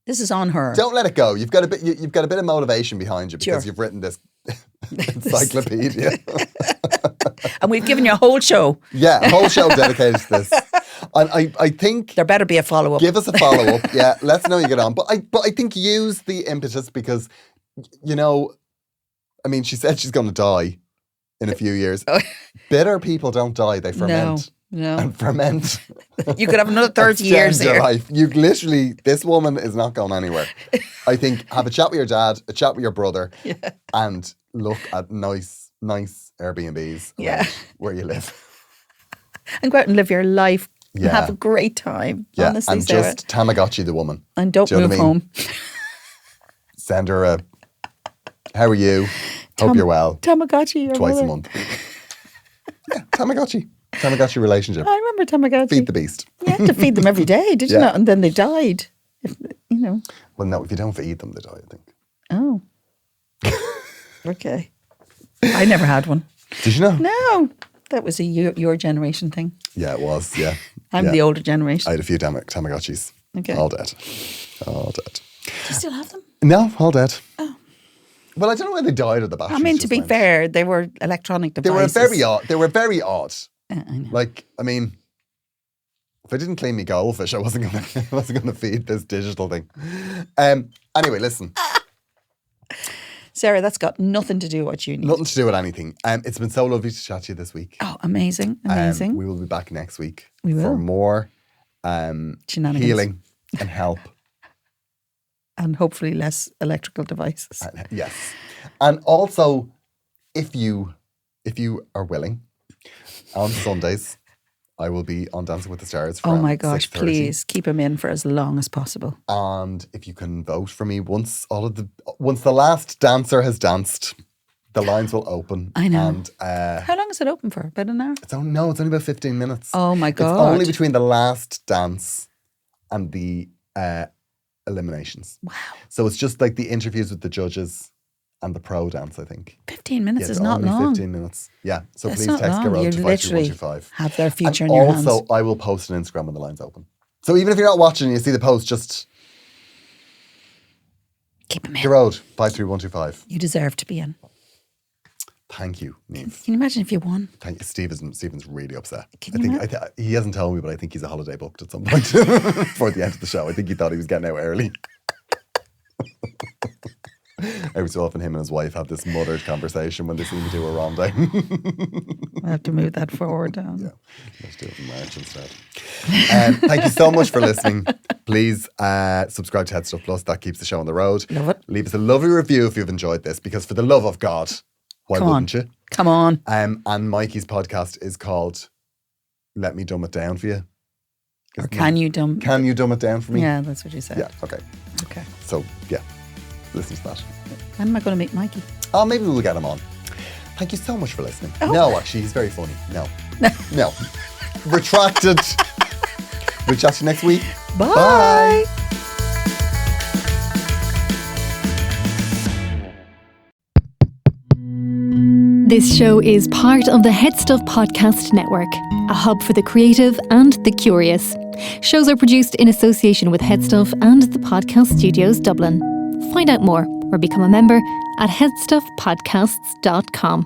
This is on her. let it go. You've got a bit of motivation behind you because Sure. you've written this encyclopedia. And we've given you a whole show. Yeah, a whole show dedicated to this. And I think There better be a follow-up. give us a follow up. Yeah, let's know you get on. But I think use the impetus because, I mean, she said she's going to die in a few years. Bitter people don't die; they ferment. No. And ferment. You could have another 30 years Extend your here. life. You literally, this woman is not going anywhere. I think have a chat with your dad, a chat with your brother, and look at nice Airbnbs around where you live. And go out and live your life. And Yeah. have a great time. Yeah, Honestly, and Sarah. just Tamagotchi the woman. And don't Do you know move what I mean? home. Send her a, how are you? Hope you're well. Tamagotchi. Your Twice mother. a month. Yeah, Tamagotchi relationship. I remember Tamagotchi. Feed the beast. You had to feed them every day, did you Yeah. not? And then they died. Well, no, if you don't feed them, they die, I think. Oh. Okay. I never had one. Did you know? No. That was your generation thing. Yeah, it was, yeah. I'm Yeah. the older generation. I had a few Tamagotchis. Okay. All dead. All dead. Do you still have them? No, all dead. Oh. Well, I don't know why they died of the batteries. I mean, to just be went. fair, they were electronic They were devices. very odd. They were very odd. I know. Like, I mean, if I didn't clean me goldfish, I wasn't gonna feed this digital thing. Anyway, listen. Sarah, that's got nothing to do with what you need. Nothing to do with anything. It's been so lovely to chat to you this week. Oh, amazing. Amazing. We will be back next week We will. for more Shenanigans. healing and help. And hopefully less electrical devices. Yes. And also, if you are willing, on Sundays, I will be on Dancing with the Stars from Oh my gosh, 6:30. please keep him in for as long as possible. And if you can vote for me once the last dancer has danced, the lines will open. I know. And How long is it open for? About an hour? it's only about 15 minutes. Oh my God. It's only between the last dance and the eliminations. Wow. So it's just like the interviews with the judges and the pro dance, I think. 15 minutes Yeah, is it's not only long. 15 minutes. Yeah. So That's please not text long. Gearoid You to literally 53125. have their future And in your hands. also, I will post an Instagram when the line's open. So even if you're not watching and you see the post, just Keep him in. Gearoid 53125. You deserve to be in. Thank you, Niamh. Can you imagine if you won? Thank you. Stephen's really upset. Can you He hasn't told me, but I think he's a holiday booked at some point for the end of the show. I think he thought he was getting out early. Every so often, him and his wife have this mothered conversation when they see me do a ronde. We'll have to move that forward down. Yeah, let's do it in March instead. Thank you so much for listening. Please subscribe to Head Stuff Plus. That keeps the show on the road. Love it. Leave us a lovely review if you've enjoyed this, because for the love of God, why Come on. wouldn't you? Come on. And Mikey's podcast is called Let Me Dumb It Down For You. Or can you dumb? Can you dumb it down for me? Yeah, that's what you said. Yeah, okay. Okay. So, yeah, listen to that. When am I going to meet Mikey? Oh, maybe we'll get him on. Thank you so much for listening. Oh. No, actually, he's very funny. No. No. Retracted. We'll chat to you next week. Bye. This show is part of the Head Stuff Podcast Network, a hub for the creative and the curious. Shows are produced in association with Head Stuff and the Podcast Studios Dublin. Find out more or become a member at headstuffpodcasts.com.